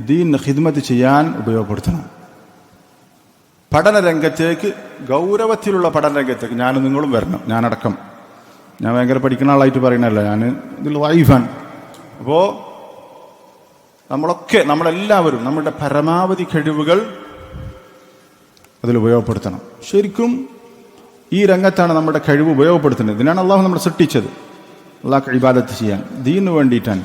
ദീൻ ഖിദ്മത്ത് ചെയ്യാൻ ഉപയോഗപ്പെടുത്തണം. പഠന രംഗത്തേക്ക്, ഗൗരവത്തിലുള്ള പഠന രംഗത്തേക്ക് ഞാനും നിങ്ങളും വരണം. ഞാനടക്കം. ഞാൻ ഭയങ്കര പഠിക്കുന്ന ആളായിട്ട് പറയണല്ല, ഞാൻ ഇതിൽ വൈഫാൻ. അപ്പോൾ നമ്മളെല്ലാവരും നമ്മുടെ പരമാവധി കഴിവുകൾ അതിൽ ഉപയോഗപ്പെടുത്തണം. ശരിക്കും ഈ രംഗത്താണ് നമ്മുടെ കഴിവ് ഉപയോഗപ്പെടുത്തുന്നത്. ഇതിനാണ് അള്ളാഹു നമ്മളെ സൃഷ്ടിച്ചത്. അള്ളാഹ് ഇബാദത്ത് ചെയ്യാൻ, ദീനിന് വേണ്ടിയിട്ടാണ്.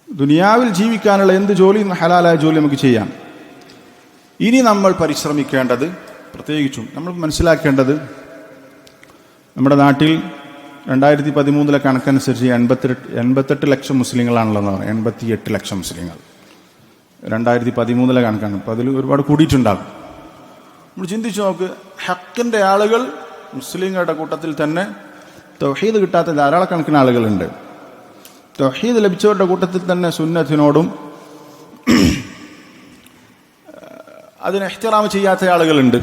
ദുനിയാവിൽ ജീവിക്കാനുള്ള എന്ത് ജോലിയും ഹലാലായ ജോലി നമുക്ക് ചെയ്യാം. ഇനി നമ്മൾ പരിശ്രമിക്കേണ്ടത്, പ്രത്യേകിച്ചും നമ്മൾ മനസ്സിലാക്കേണ്ടത്, നമ്മുടെ നാട്ടിൽ 2013 കണക്കനുസരിച്ച് 88 ലക്ഷം മുസ്ലിങ്ങളാണുള്ളതെന്ന് പറയാം. 88 ലക്ഷം മുസ്ലിങ്ങൾ 2013 കണക്കാണ്. അപ്പോൾ അതിൽ ഒരുപാട് കൂടിയിട്ടുണ്ടാകും. നമ്മൾ ചിന്തിച്ചു നോക്ക്, ഹക്കിൻ്റെ ആളുകൾ മുസ്ലിങ്ങളുടെ കൂട്ടത്തിൽ തന്നെ തൗഹീദ് കിട്ടാത്ത ധാരാളക്കണക്കിന് ആളുകളുണ്ട്. തൗഹീദ് ലഭിച്ചവരുടെ കൂട്ടത്തിൽ തന്നെ സുന്നത്തിനോടും അതിന് ഇഹ്തിറാം ചെയ്യാത്ത ആളുകളുണ്ട്.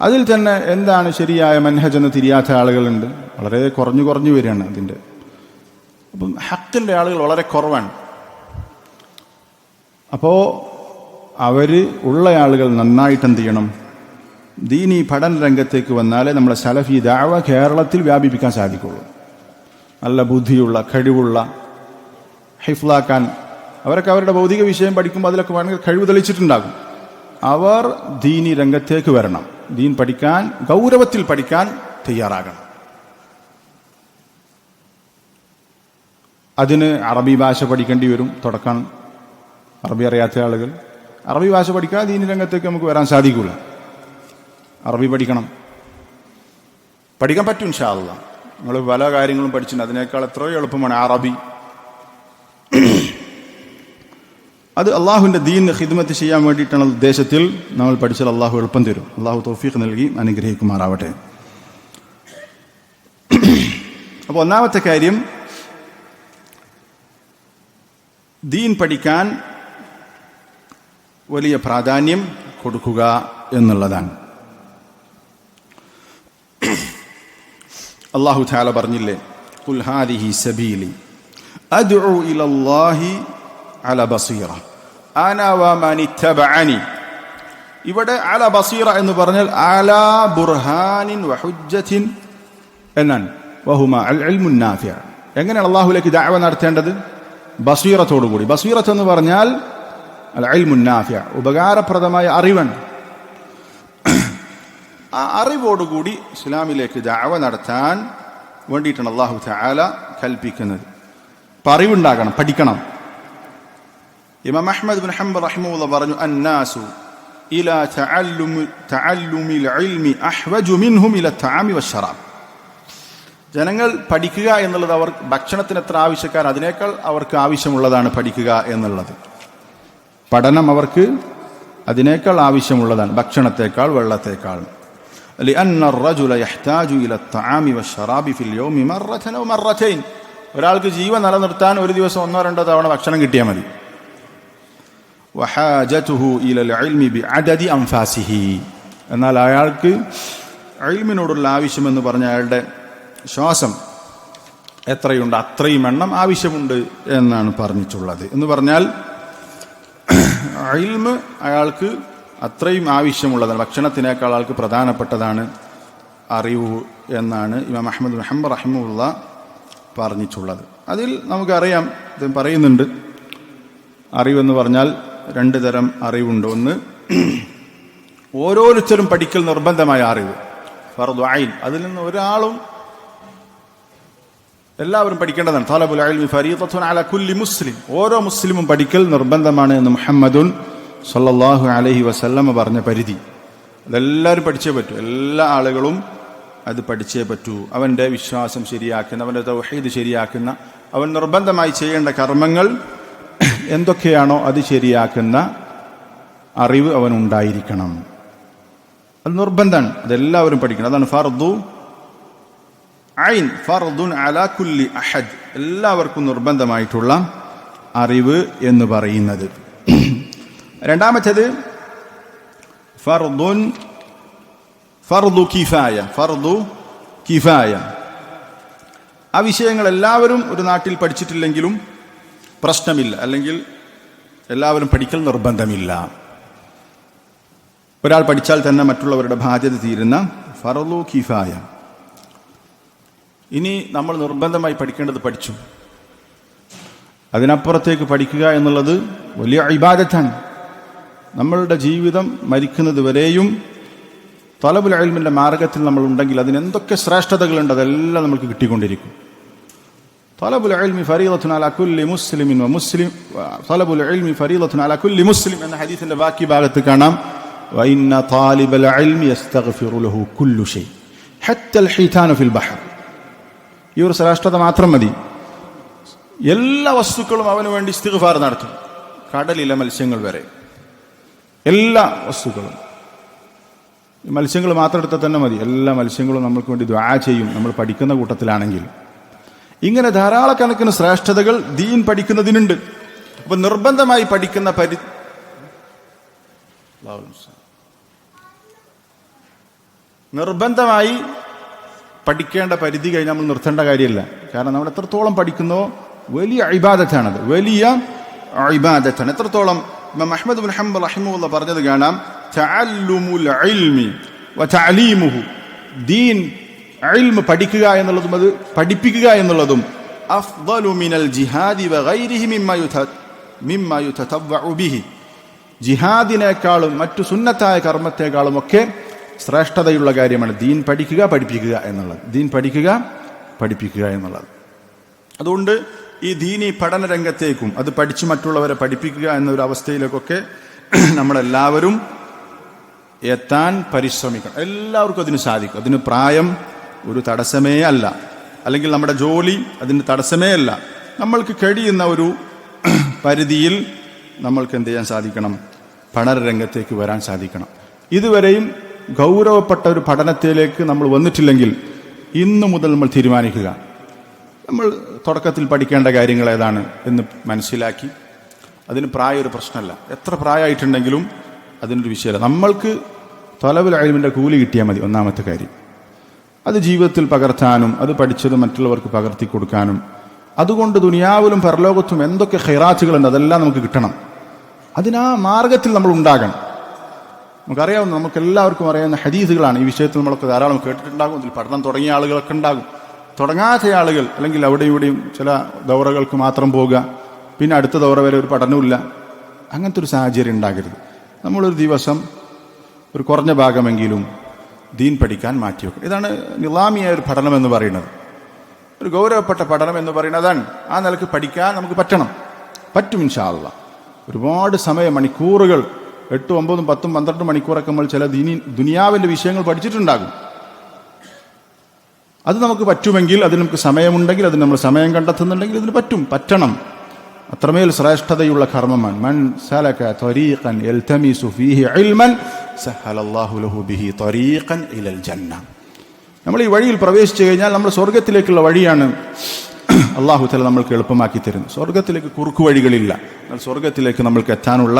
അതിൽ തന്നെ എന്താണ് ശരിയായ മൻഹജ് എന്ന് തിരിയാത്ത ആളുകളുണ്ട്. വളരെ കുറഞ്ഞു വരികയാണ് അതിൻ്റെ. അപ്പം ഹക്കിൻ്റെ ആളുകൾ വളരെ കുറവാണ്. അപ്പോൾ അവർ ഉള്ള ആളുകൾ നന്നായിട്ട് എന്ത് ചെയ്യണം? ദീനി പഠന രംഗത്തേക്ക് വന്നാലേ നമ്മളെ സലഫി ദഅവ കേരളത്തിൽ വ്യാപിപ്പിക്കാൻ സാധിക്കുള്ളൂ. നല്ല ബുദ്ധിയുള്ള, കഴിവുള്ള, ഹിഫ്ലാക്കാൻ, അവരൊക്കെ അവരുടെ ഭൗതിക വിഷയം പഠിക്കുമ്പോൾ അതിലൊക്കെ വേണമെങ്കിൽ കഴിവ് തെളിച്ചിട്ടുണ്ടാകും. അവർ ദീനി രംഗത്തേക്ക് വരണം. ദീൻ പഠിക്കാൻ, ഗൗരവത്തിൽ പഠിക്കാൻ തയ്യാറാകണം. അതിന് അറബി ഭാഷ പഠിക്കേണ്ടി വരും. തുടക്കം അറബി അറിയാത്ത ആളുകൾ അറബി ഭാഷ പഠിക്കാൻ ദീനി രംഗത്തേക്ക് നമുക്ക് വരാൻ സാധിക്കില്ല. അറബി പഠിക്കണം. പഠിക്കാൻ പറ്റും ഇൻഷാ അല്ലാഹ്. നിങ്ങൾ പല കാര്യങ്ങളും പഠിച്ചിട്ടുണ്ട്. അതിനേക്കാൾ എത്രയോ എളുപ്പമാണ് അറബി. അത് അള്ളാഹുവിൻ്റെ ദീനിന് ഖിദ്മത്ത് ചെയ്യാൻ വേണ്ടിയിട്ടാണ് ഉദ്ദേശത്തിൽ നമ്മൾ പഠിച്ചാൽ അള്ളാഹു എളുപ്പം തരും. അള്ളാഹു തൗഫീഖ് നൽകി അനുഗ്രഹിക്കുമാറാവട്ടെ. അപ്പോൾ ഒന്നാമത്തെ കാര്യം, ദീൻ പഠിക്കാൻ വലിയ പ്രാധാന്യം കൊടുക്കുക എന്നുള്ളതാണ്. അല്ലാഹു തആല പറഞ്ഞില്ലേ, ഖുൽ ഹാദിഹി സബീലി അദ്ഉ ഇലല്ലാഹി അല ബസീറ അന വമൻ ഇത്തബഅനി. ഇവിടെ അല ബസീറ എന്ന് പറഞ്ഞാൽ അല ബുർഹാനിൻ വഹുജ്ജത്തിൻ എന്നാണ്. വഹുമ അൽ ഇൽമുൻ നാഫിഅ. എങ്ങനെയാണ് അല്ലാഹുവിലേക്ക് ദഅവ നടത്തേണ്ടത്? ബസീറത്തോടുകൂടി. ബസീറത്ത് എന്ന് പറഞ്ഞാൽ അൽ ഇൽമുൻ നാഫിഅ, ഉപകാരപ്രദമായ അറിവാണ്. ആ അറിവോടുകൂടി ഇസ്ലാമിലേക്ക് ദഅവ നടത്താൻ വേണ്ടിയിട്ടാണ് അല്ലാഹു തആല കൽപ്പിക്കുന്നത്. അപ്പം അറിവുണ്ടാകണം, പഠിക്കണം. ഇമാം അഹ്മദ് ബിൻ ഹംബൽ റഹിമഹുല്ലാ പറഞ്ഞു, അന്നാസു ഇലാ തഅല്ലുമിൽ ഇൽമി അഹ്വജു മിൻഹും ഇലാ തഅമി വശറാബ്. ജനങ്ങൾ പഠിക്കുക എന്നുള്ളത്, അവർ ഭക്ഷണത്തിന് എത്ര ആവശ്യക്കാർ അതിനേക്കാൾ അവർക്ക് ആവശ്യമുള്ളതാണ് പഠിക്കുക എന്നുള്ളത്. പഠനം അവർക്ക് അതിനേക്കാൾ ആവശ്യമുള്ളതാണ്, ഭക്ഷണത്തേക്കാൾ, വെള്ളത്തേക്കാൾ. لأن الرجل يحتاج إلى الطعام والشراب في اليوم مرة أو مرتين. ഒരാൾക്ക് ജീവൻ നിലനിർത്താൻ ഒരു ദിവസം 1-2 തവണ ഭക്ഷണം കിട്ടിയാൽ മതി. وحاجته إلى العلم بعدد أنفاسه. എന്നാൽ അയാൾക്ക് ഇൽമിനോടുള്ള ആവശ്യമെന്ന് പറഞ്ഞ അയാളുടെ ശ്വാസം എത്രയുണ്ട് അത്രയും എണ്ണം ആവശ്യമുണ്ട് എന്നാണ് പറഞ്ഞിട്ടുള്ളത്. എന്ന് പറഞ്ഞാൽ ഇൽമ് അയാൾക്ക് അത്രയും ആവശ്യമുള്ളതാണ്. ഭക്ഷണത്തിനേക്കാൾ ആൾക്ക് പ്രധാനപ്പെട്ടതാണ് അറിവ് എന്നാണ് ഇമാം അഹ്മദ് ബിൻ ഹംബൽ റഹിമഹുല്ലാ പറഞ്ഞിട്ടുള്ളത്. അതിൽ നമുക്കറിയാം, ഇത് പറയുന്നുണ്ട്, അറിവെന്ന് പറഞ്ഞാൽ 2 തരം അറിവുണ്ട്. ഒന്ന്, ഓരോരുത്തരും പഠിക്കൽ നിർബന്ധമായ അറിവ്, ഫർദു ഐൻ. അതിൽ നിന്ന് ഒരാളും, എല്ലാവരും പഠിക്കേണ്ടതാണ്. തലബുൽ ഇൽമി ഫരീദത്തുൻ അലാ കുല്ലി മുസ്ലിം. ഓരോ മുസ്ലിമും പഠിക്കൽ നിർബന്ധമാണ് എന്ന് മുഹമ്മദുൻ സല്ലല്ലാഹു അലൈഹി വസല്ലമ പറഞ്ഞ പരിധി. അതെല്ലാവരും പഠിച്ചേ പറ്റൂ. എല്ലാ ആളുകളും അത് പഠിച്ചേ പറ്റൂ. അവൻ്റെ വിശ്വാസം ശരിയാക്കുന്ന, അവൻ്റെ തൗഹീദ് ശരിയാക്കുന്ന, അവൻ നിർബന്ധമായി ചെയ്യേണ്ട കർമ്മങ്ങൾ എന്തൊക്കെയാണോ അത് ശരിയാക്കുന്ന അറിവ് അവനുണ്ടായിരിക്കണം. അത് നിർബന്ധമാണ്. അതെല്ലാവരും പഠിക്കണം. അതാണ് ഫർദു ഐൻ, ഫർദുൻ അലാ കുല്ലി അഹദ്. എല്ലാവർക്കും നിർബന്ധമായിട്ടുള്ള അറിവ് എന്ന് പറയുന്നത്. രണ്ടാമത്തേത് ഫർദു കിഫായ. ഫർദു കിഫായ. ആ വിഷയങ്ങൾ എല്ലാവരും ഒരു നാട്ടിൽ പഠിച്ചിട്ടില്ലെങ്കിലും പ്രശ്നമില്ല, അല്ലെങ്കിൽ എല്ലാവരും പഠിക്കൽ നിർബന്ധമില്ല. ഒരാൾ പഠിച്ചാൽ തന്നെ മറ്റുള്ളവരുടെ ബാധ്യത തീരുന്ന ഫർളു കിഫായ. ഇനി നമ്മൾ നിർബന്ധമായി പഠിക്കേണ്ടത് പഠിച്ചു. അതിനപ്പുറത്തേക്ക് പഠിക്കുക എന്നുള്ളത് വലിയ ഇബാദത്താണ്. നമ്മളുടെ ജീവിതം മരിക്കുന്നത് വരെയും തലബുൽ ഇൽമിന്റെ മാർഗത്തിൽ നമ്മൾ ഉണ്ടെങ്കിൽ അതിന് എന്തൊക്കെ ശ്രേഷ്ഠതകളുണ്ട് അതെല്ലാം നമുക്ക് കിട്ടിക്കൊണ്ടിരിക്കും. തലബുൽ ഇൽമി ഫരീളത്തുൻ അലാ കുല്ലി മുസ്ലിമിൻ വമുസ്ലിം, തലബുൽ ഇൽമി ഫരീളത്തുൻ അലാ കുല്ലി മുസ്ലിം എന്ന ഹദീസിന്റെ ബാക്കി ഭാഗത്ത് കാണാം, വഇന്ന താലിബൽ ഇൽമി യസ്തഗ്ഫിറു ലഹു കുല്ലു ഷൈ ഹത്തൽ ഹീതാനു ഫിൽ ബഹർ. ഈ ഒരു ശ്രേഷ്ഠത മാത്രം മതി. എല്ലാ വസ്തുക്കളും അവന് വേണ്ടി ഇസ്തിഗ്ഫാർ നടത്തും, കടലിലെ മത്സ്യങ്ങൾ വരെ. എല്ലാ വസ്തുക്കളും, മത്സ്യങ്ങൾ മാത്രം എടുത്താൽ തന്നെ മതി. എല്ലാ മത്സ്യങ്ങളും നമ്മൾക്ക് വേണ്ടി ദുആ ചെയ്യും, നമ്മൾ പഠിക്കുന്ന കൂട്ടത്തിലാണെങ്കിൽ. ഇങ്ങനെ ധാരാളക്കണക്കിന് ശ്രേഷ്ഠതകൾ ദീൻ പഠിക്കുന്നതിനുണ്ട്. അപ്പൊ നിർബന്ധമായി പഠിക്കുന്ന നിർബന്ധമായി പഠിക്കേണ്ട പരിധി കഴിഞ്ഞ് നമ്മൾ നിർത്തേണ്ട കാര്യമില്ല. കാരണം നമ്മൾ എത്രത്തോളം പഠിക്കുന്നോ വലിയ ഇബാദത്താണത്, വലിയ ഇബാദത്താണ്. എത്രത്തോളം ഇമാം അഹ്മദ് ബിൻ ഹംബൽ റഹിമഹുല്ലാഹ് പറഞ്ഞത് കാണാം, തഅല്ലുമുൽ ഇൽമി വതഅലീമുഹു, ദീൻ ഇൽമ് പഠിക്കുക എന്നുള്ളതും അത് പഠിപ്പിക്കുക എന്നുള്ളതും അഫ്ദലു മിനൽ ജിഹാദി വഗൈരിഹി മിമ്മ യുതതവ്വഉ ബിഹി, ജിഹാദിനേക്കാളും മറ്റു സുന്നത്തായ കർമ്മത്തെക്കാളും ഒക്കെ ശ്രേഷ്ഠതയുള്ള കാര്യമാണ് ദീൻ പഠിക്കുക പഠിപ്പിക്കുക എന്നുള്ളത്. ദീൻ പഠിക്കുക പഠിപ്പിക്കുക എന്നുള്ളത്. അതുകൊണ്ട് ഈ ദീനി പഠന രംഗത്തേക്കും അത് പഠിച്ച് മറ്റുള്ളവരെ പഠിപ്പിക്കുക എന്നൊരു അവസ്ഥയിലേക്കൊക്കെ നമ്മളെല്ലാവരും എത്താൻ പരിശ്രമിക്കണം. എല്ലാവർക്കും അതിന് സാധിക്കും. അതിന് പ്രായം ഒരു തടസ്സമേ അല്ല, അല്ലെങ്കിൽ നമ്മുടെ ജോലി അതിന് തടസ്സമേ അല്ല. നമ്മൾക്ക് കഴിയുന്ന ഒരു പരിധിയിൽ നമ്മൾക്ക് എന്ത് ചെയ്യാൻ സാധിക്കണം? പഠന രംഗത്തേക്ക് വരാൻ സാധിക്കണം. ഇതുവരെയും ഗൗരവപ്പെട്ട ഒരു പഠനത്തിലേക്ക് നമ്മൾ വന്നിട്ടില്ലെങ്കിൽ ഇന്നു മുതൽ നമ്മൾ തീരുമാനിക്കുക, നമ്മൾ തുടക്കത്തിൽ പഠിക്കേണ്ട കാര്യങ്ങൾ ഏതാണ് എന്ന് മനസ്സിലാക്കി. അതിന് പ്രായം ഒരു പ്രശ്നമല്ല, എത്ര പ്രായമായിട്ടുണ്ടെങ്കിലും അതിനൊരു വിഷയമല്ല. നമ്മൾക്ക് തലബുൽ ഇൽമിന്റെ കൂലി കിട്ടിയാൽ മതി. ഒന്നാമത്തെ കാര്യം അത് ജീവിതത്തിൽ പകർത്താനും അത് പഠിച്ചത് മറ്റുള്ളവർക്ക് പകർത്തി കൊടുക്കാനും, അതുകൊണ്ട് ദുനിയാവിലും പരലോകത്തും എന്തൊക്കെ ഖൈറാത്തുകളുണ്ട് അതെല്ലാം നമുക്ക് കിട്ടണം. അതിനാ മാർഗത്തിൽ നമ്മൾ ഉണ്ടാകണം. നമുക്കറിയാവുന്ന, നമുക്കെല്ലാവർക്കും അറിയാവുന്ന ഹദീസുകളാണ്. ഈ വിഷയത്തിൽ നമ്മളൊക്കെ ധാരാളം കേട്ടിട്ടുണ്ടാകും. ഇതിൽ പഠനം തുടങ്ങിയ ആളുകളൊക്കെ ഉണ്ടാകും. തുടങ്ങാത്ത ആളുകൾ, അല്ലെങ്കിൽ അവിടെയും ഇവിടെയും ചില ദൗറകൾക്ക് മാത്രം പോവുക, പിന്നെ അടുത്ത ദൗറ വരെ ഒരു പഠനമില്ല. അങ്ങനത്തെ ഒരു സാഹചര്യം ഉണ്ടാകരുത്. നമ്മളൊരു ദിവസം ഒരു കുറഞ്ഞ ഭാഗമെങ്കിലും ദീൻ പഠിക്കാൻ മാറ്റിവെക്കും. ഇതാണ് നിളാമിയായ ഒരു പഠനം എന്ന് പറയുന്നത്. ഒരു ഗൗരവപ്പെട്ട പഠനം എന്ന് പറയുന്നത് അതാണ്. ആ നിലക്ക് പഠിക്കാൻ നമുക്ക് പറ്റും ഇൻഷാ അല്ലാഹ്. ഒരുപാട് സമയം, മണിക്കൂറുകൾ, 8, 9, 10, 12 മണിക്കൂറൊക്കെ നമ്മൾ ചില ദുനിയാവിൻ്റെ വിഷയങ്ങൾ പഠിച്ചിട്ടുണ്ടാകും. അത് നമുക്ക് പറ്റുമെങ്കിൽ, അതിന് നമുക്ക് സമയമുണ്ടെങ്കിൽ, അതിന് നമ്മൾ സമയം കണ്ടെത്തുന്നുണ്ടെങ്കിൽ ഇതിന് പറ്റണം. അത്രമേൽ ശ്രേഷ്ഠതയുള്ള കർമ്മമാണ്. മൻ സലക ത്വരീഖൻ യൽതമിസു ഫീഹി ഇൽമൻ സഹലല്ലാഹു ലഹു ബിഹി ത്വരീഖൻ ഇലൽ ജന്ന. നമ്മൾ ഈ വഴിയിൽ പ്രവേശിച്ചു കഴിഞ്ഞാൽ നമ്മൾ സ്വർഗത്തിലേക്കുള്ള വഴിയാണ് അള്ളാഹു തആല നമ്മൾക്ക് എളുപ്പമാക്കി തരുന്നത്. സ്വർഗത്തിലേക്ക് കുറുക്കു വഴികളില്ല. എന്നാൽ സ്വർഗത്തിലേക്ക് നമ്മൾക്ക് എത്താനുള്ള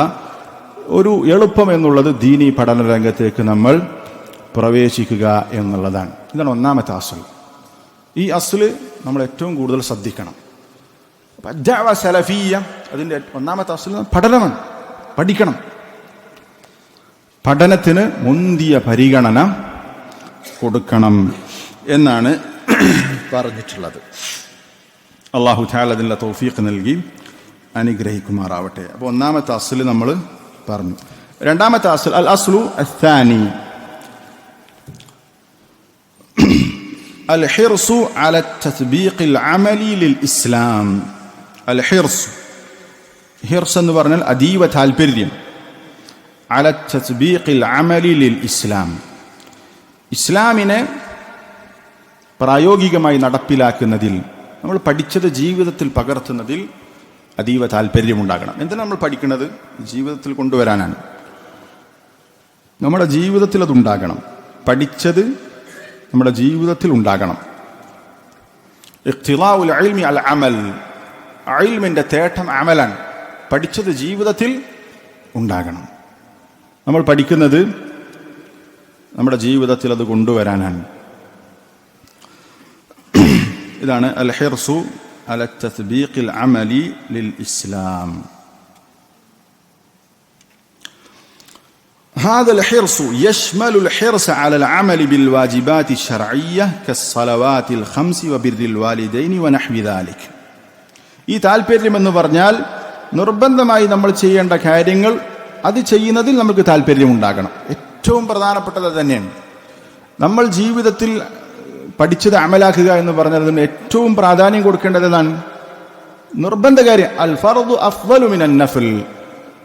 ഒരു എളുപ്പം എന്നുള്ളത് ദീനി പഠന രംഗത്തേക്ക് നമ്മൾ പ്രവേശിക്കുക എന്നുള്ളതാണ്. ഇതാണ് ഒന്നാമത്തെ അസ്ൽ. ഈ അസ്ല് നമ്മൾ ഏറ്റവും കൂടുതൽ ശ്രദ്ധിക്കണം. ദഅവ സലഫിയ്യ അതിൻ്റെ ഒന്നാമത്തെ അസ്ൽ പഠനമാണ്. പഠിക്കണം. പഠനത്തിന് മുന്തിയ പരിഗണന കൊടുക്കണം എന്നാണ് പറഞ്ഞിട്ടുള്ളത്. അല്ലാഹു തആല അതിനുള്ള തൗഫീഖ് നൽകി അനുഗ്രഹിക്കുമാറാവട്ടെ. അപ്പോൾ ഒന്നാമത്തെ അസ്ൽ നമ്മൾ പറഞ്ഞു. രണ്ടാമത്തെ അസ്ൽ അൽ അസ്ലു അസ്സാനി الحرص على التطبيق العملي للإسلام. الحرص എന്ന് പറഞ്ഞാൽ അതീവ താൽപര്യം. على التطبيق العملي للإسلام, ഇസ്ലാമിനെ പ്രായോഗികമായി നടപ്പിലാക്കുന്നതിൽ, നമ്മൾ പഠിച്ചത് ജീവിതത്തിൽ പകർത്തുന്നതിൽ അതീവ താൽപര്യമുണ്ടാകണം. എന്തിനാണ് നമ്മൾ പഠിക്കുന്നത്? ജീവിതത്തിൽ കൊണ്ടുവരാനാണ്. നമ്മുടെ ജീവിതത്തിൽ അതുണ്ടാകണം. പഠിച്ചത് നമ്മുടെ ജീവിതത്തിൽ ഉണ്ടാകണം. ഇഖ്തിലാഉൽ ഇൽമി അൽ അമൽ, ഇൽമിന്റെ തേട്ടം അമലാണ്. പഠിച്ചത് ജീവിതത്തിൽ ഉണ്ടാകണം. നമ്മൾ പഠിക്കുന്നത് നമ്മുടെ ജീവിതത്തിൽ അത് കൊണ്ടുവരാനാണ്. ഇതാണ് അൽ ഹിർസു അല തത്ബീഖിൽ അമലി ലിൽ ഇസ്ലാം. هذا الحرص يشمل الحرص على العمل بالواجبات الشرعية كالصلوات الخمس وبر الوالدين ونحو ذلك. ഈ താല്പര്യം എന്ന് പറഞ്ഞാൽ നിർബന്ധമായി നമ്മൾ ചെയ്യേണ്ട കാര്യങ്ങൾ അത് ചെയ്യുന്നതിൽ നമുക്ക് താല്പര്യമുണ്ടാകണം. ഏറ്റവും പ്രധാനപ്പെട്ടത് തന്നെയാണ്. നമ്മൾ ജീവിതത്തിൽ പഠിച്ചത് അമലാക്കുക എന്ന് പറഞ്ഞാൽ അതിന് ഏറ്റവും പ്രാധാന്യം കൊടുക്കേണ്ടത് എന്നാണ് നിർബന്ധ കാര്യം. അൽ ഫർദു അഫ്ളലു മിനൻ നഫൽ.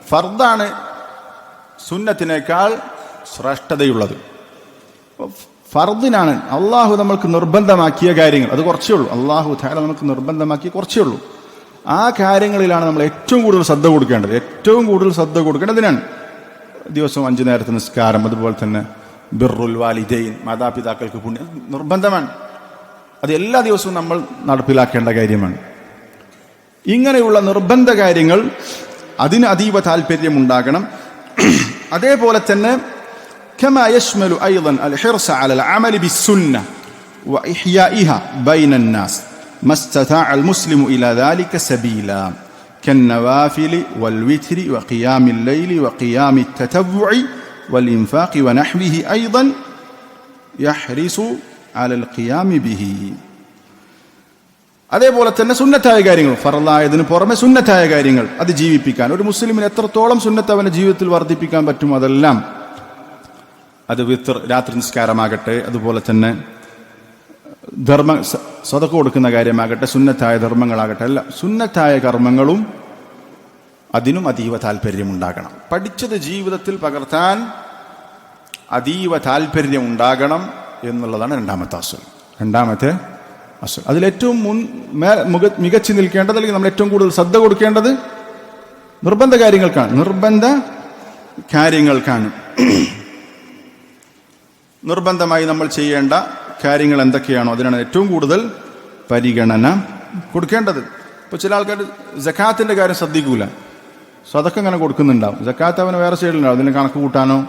ഫർദാണ് സുന്നത്തിനേക്കാൾ ശ്രേഷ്ഠതയുള്ളത്. ഫർദിനാണ് അള്ളാഹു നമ്മൾക്ക് നിർബന്ധമാക്കിയ കാര്യങ്ങൾ, അത് കുറച്ചേ ഉള്ളൂ. അള്ളാഹു തആല നമുക്ക് നിർബന്ധമാക്കിയ കുറച്ചേ ഉള്ളൂ. ആ കാര്യങ്ങളിലാണ് നമ്മൾ ഏറ്റവും കൂടുതൽ ശ്രദ്ധ കൊടുക്കേണ്ടത്. ഏറ്റവും കൂടുതൽ ശ്രദ്ധ കൊടുക്കേണ്ടതിനാണ് ദിവസവും 5 നേരത്തെ നിസ്കാരം, അതുപോലെ തന്നെ ബിർറുൽ വാലിദൈൻ, മാതാപിതാക്കൾക്ക് പുണ്യം നിർബന്ധമാണ്. അത് എല്ലാ ദിവസവും നമ്മൾ നടപ്പിലാക്കേണ്ട കാര്യമാണ്. ഇങ്ങനെയുള്ള നിർബന്ധ കാര്യങ്ങൾ അതിന് അതീവ താല്പര്യമുണ്ടാകണം. അതേപോലെ തന്നെ كما يشمل أيضا الحرص على العمل بالسنة وإحيائها بين الناس ما استطاع المسلم إلى ذلك سبيلا كالنوافل والوتر وقيام الليل وقيام التتبع والإنفاق ونحوه أيضا يحرص على القيام به. അതേപോലെ തന്നെ സുന്നത്തായ കാര്യങ്ങൾ, ഫർളായതിന് പുറമെ സുന്നത്തായ കാര്യങ്ങൾ അത് ജീവിപ്പിക്കാൻ ഒരു മുസ്ലിമിന് എത്രത്തോളം സുന്നത്ത് അവന്റെ ജീവിതത്തിൽ വർദ്ധിപ്പിക്കാൻ പറ്റും അതെല്ലാം, അത് വിത്ർ രാത്രി നിസ്കാരമാകട്ടെ, അതുപോലെ തന്നെ ധർമ്മ സദഖ കൊടുക്കുന്ന കാര്യമാകട്ടെ, സുന്നത്തായ ധർമ്മങ്ങളാകട്ടെ, അല്ല സുന്നത്തായ കർമ്മങ്ങളും അതിനും അതീവ താല്പര്യമുണ്ടാകണം. പഠിച്ചത് ജീവിതത്തിൽ പകർത്താൻ അതീവ താല്പര്യമുണ്ടാകണം എന്നുള്ളതാണ് രണ്ടാമത്തെ അസ്വൽ. അതിലേറ്റവും മികച്ചു നിൽക്കേണ്ടത്, അല്ലെങ്കിൽ നമ്മൾ ഏറ്റവും കൂടുതൽ ശ്രദ്ധ കൊടുക്കേണ്ടത് നിർബന്ധ കാര്യങ്ങൾക്കാണ്. നിർബന്ധമായി നമ്മൾ ചെയ്യേണ്ട കാര്യങ്ങൾ എന്തൊക്കെയാണോ അതിനാണ് ഏറ്റവും കൂടുതൽ പരിഗണന കൊടുക്കേണ്ടത്. ഇപ്പോൾ ചില ആൾക്കാർ സക്കാത്തിന്റെ കാര്യം ശ്രദ്ധിക്കൂല, സദഖ അങ്ങനെ കൊടുക്കുന്നുണ്ടാവും, സക്കാത്ത് അവന് വേറെ സൈഡിലുണ്ടാവും. അതിന് കണക്ക് കൂട്ടാനോ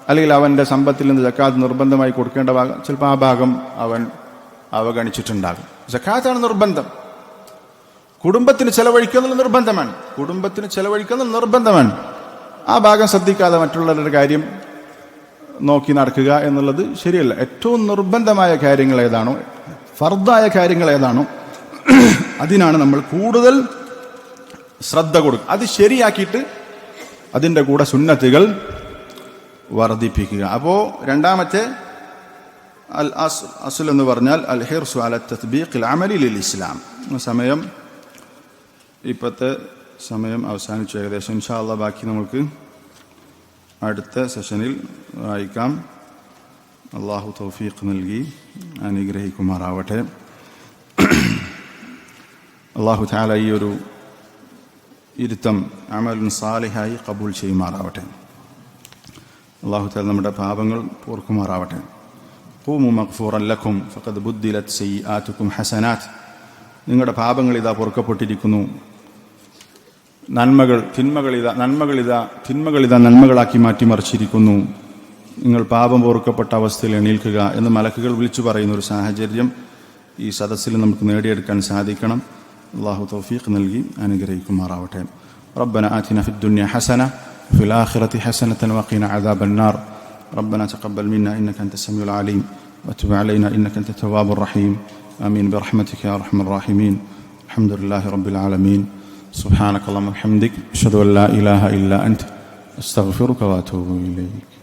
അല്ലെങ്കിൽ അവന്റെ സമ്പത്തിൽ നിന്ന് സക്കാത്ത് നിർബന്ധമായി കൊടുക്കേണ്ട ഭാഗം ചിലപ്പോൾ ആ ഭാഗം അവൻ അവഗണിച്ചിട്ടുണ്ടാകും. സക്കാത്താണ് നിർബന്ധം. കുടുംബത്തിന് ചെലവഴിക്കുന്നത് നിർബന്ധമാണ്. ആ ഭാഗം ശ്രദ്ധിക്കാതെ മറ്റുള്ളവരുടെ കാര്യം നോക്കി നടക്കുക എന്നുള്ളത് ശരിയല്ല. ഏറ്റവും നിർബന്ധമായ കാര്യങ്ങൾ ഏതാണോ, ഫർദായ കാര്യങ്ങൾ ഏതാണോ അതിനാണ് നമ്മൾ കൂടുതൽ ശ്രദ്ധ കൊടുക്കുക. അത് ശരിയാക്കിയിട്ട് അതിൻ്റെ കൂടെ സുന്നത്തുകൾ വർദ്ധിപ്പിക്കുക. അപ്പോൾ രണ്ടാമത്തെ അൽ അസ്ൽ എന്ന് പറഞ്ഞാൽ അൽ ഹിർസു അല തത്ബീഖിൽ അമലി ലിൽ ഇസ്ലാം. ഇപ്പോഴത്തെ സമയം അവസാനിച്ചു ഏകദേശം. ഇൻഷാ അല്ലാഹ് ബാക്കി നമുക്ക് അടുത്ത സെഷനിൽ വായിക്കാം. അള്ളാഹു തൗഫീഖ് നൽകി അനുഗ്രഹിക്കുമാറാവട്ടെ. അള്ളാഹു തആല ഈ ഒരു ഇരുത്തം അമലുൻ സാലിഹായി ഖബൂൽ ചെയ്യുമാറാവട്ടെ. അള്ളാഹു തആല നമ്മുടെ പാപങ്ങൾ പൊറുക്കുമാറാവട്ടെ. ഖൂമു മഗ്ഫൂറൻ ലക്കും ഫഖദ് ബുദ്ദിലത് സയ്യിആതുകും ഹസനാത്ത്. നിങ്ങളുടെ പാപങ്ങൾ ഇതാ പൊറുക്കപ്പെട്ടിരിക്കുന്നു, തിന്മകളിതാ നന്മകളാക്കി മാറ്റിമറിച്ചിരിക്കുന്നു. നിങ്ങൾ പാപം പൊറുക്കപ്പെട്ട അവസ്ഥയിൽ എണീൽക്കുക എന്ന് മലക്കുകൾ വിളിച്ചു പറയുന്ന ഒരു സാഹചര്യം ഈ സദസ്സിൽ നമുക്ക് നേടിയെടുക്കാൻ സാധിക്കണം. അല്ലാഹു തൗഫീഖ് നൽകി അനുഗ്രഹിക്കുമാറാവട്ടെ. റബ്ബന ആതിന ഫിദ് ദുനിയ ഹസന വഫിൽ ആഖിറതി ഹസനതൻ വഖിന അദാബൻ നാർ. റബ്ബന തഖബ്ബൽ മിന്നാ ഇന്നക അൻതസ് സമീഉൽ അലീം വതുബ് അലൈനാ ഇന്നക അൻതത് തവ്വാബുർ റഹീം. ആമീൻ ബിറഹ്മതിക യാ അർഹമർ റഹീമീൻ. അൽഹംദുലില്ലാഹി റബ്ബിൽ ആലമീൻ. സുബ്ഹാനക അല്ലാഹുമ്മ വബിഹംദിക അശ്ഹദു അൻ ലാ ഇലാഹ ഇല്ലാ അൻത അസ്തഗ്ഫിറുക വഅതൂബു ഇലൈക്.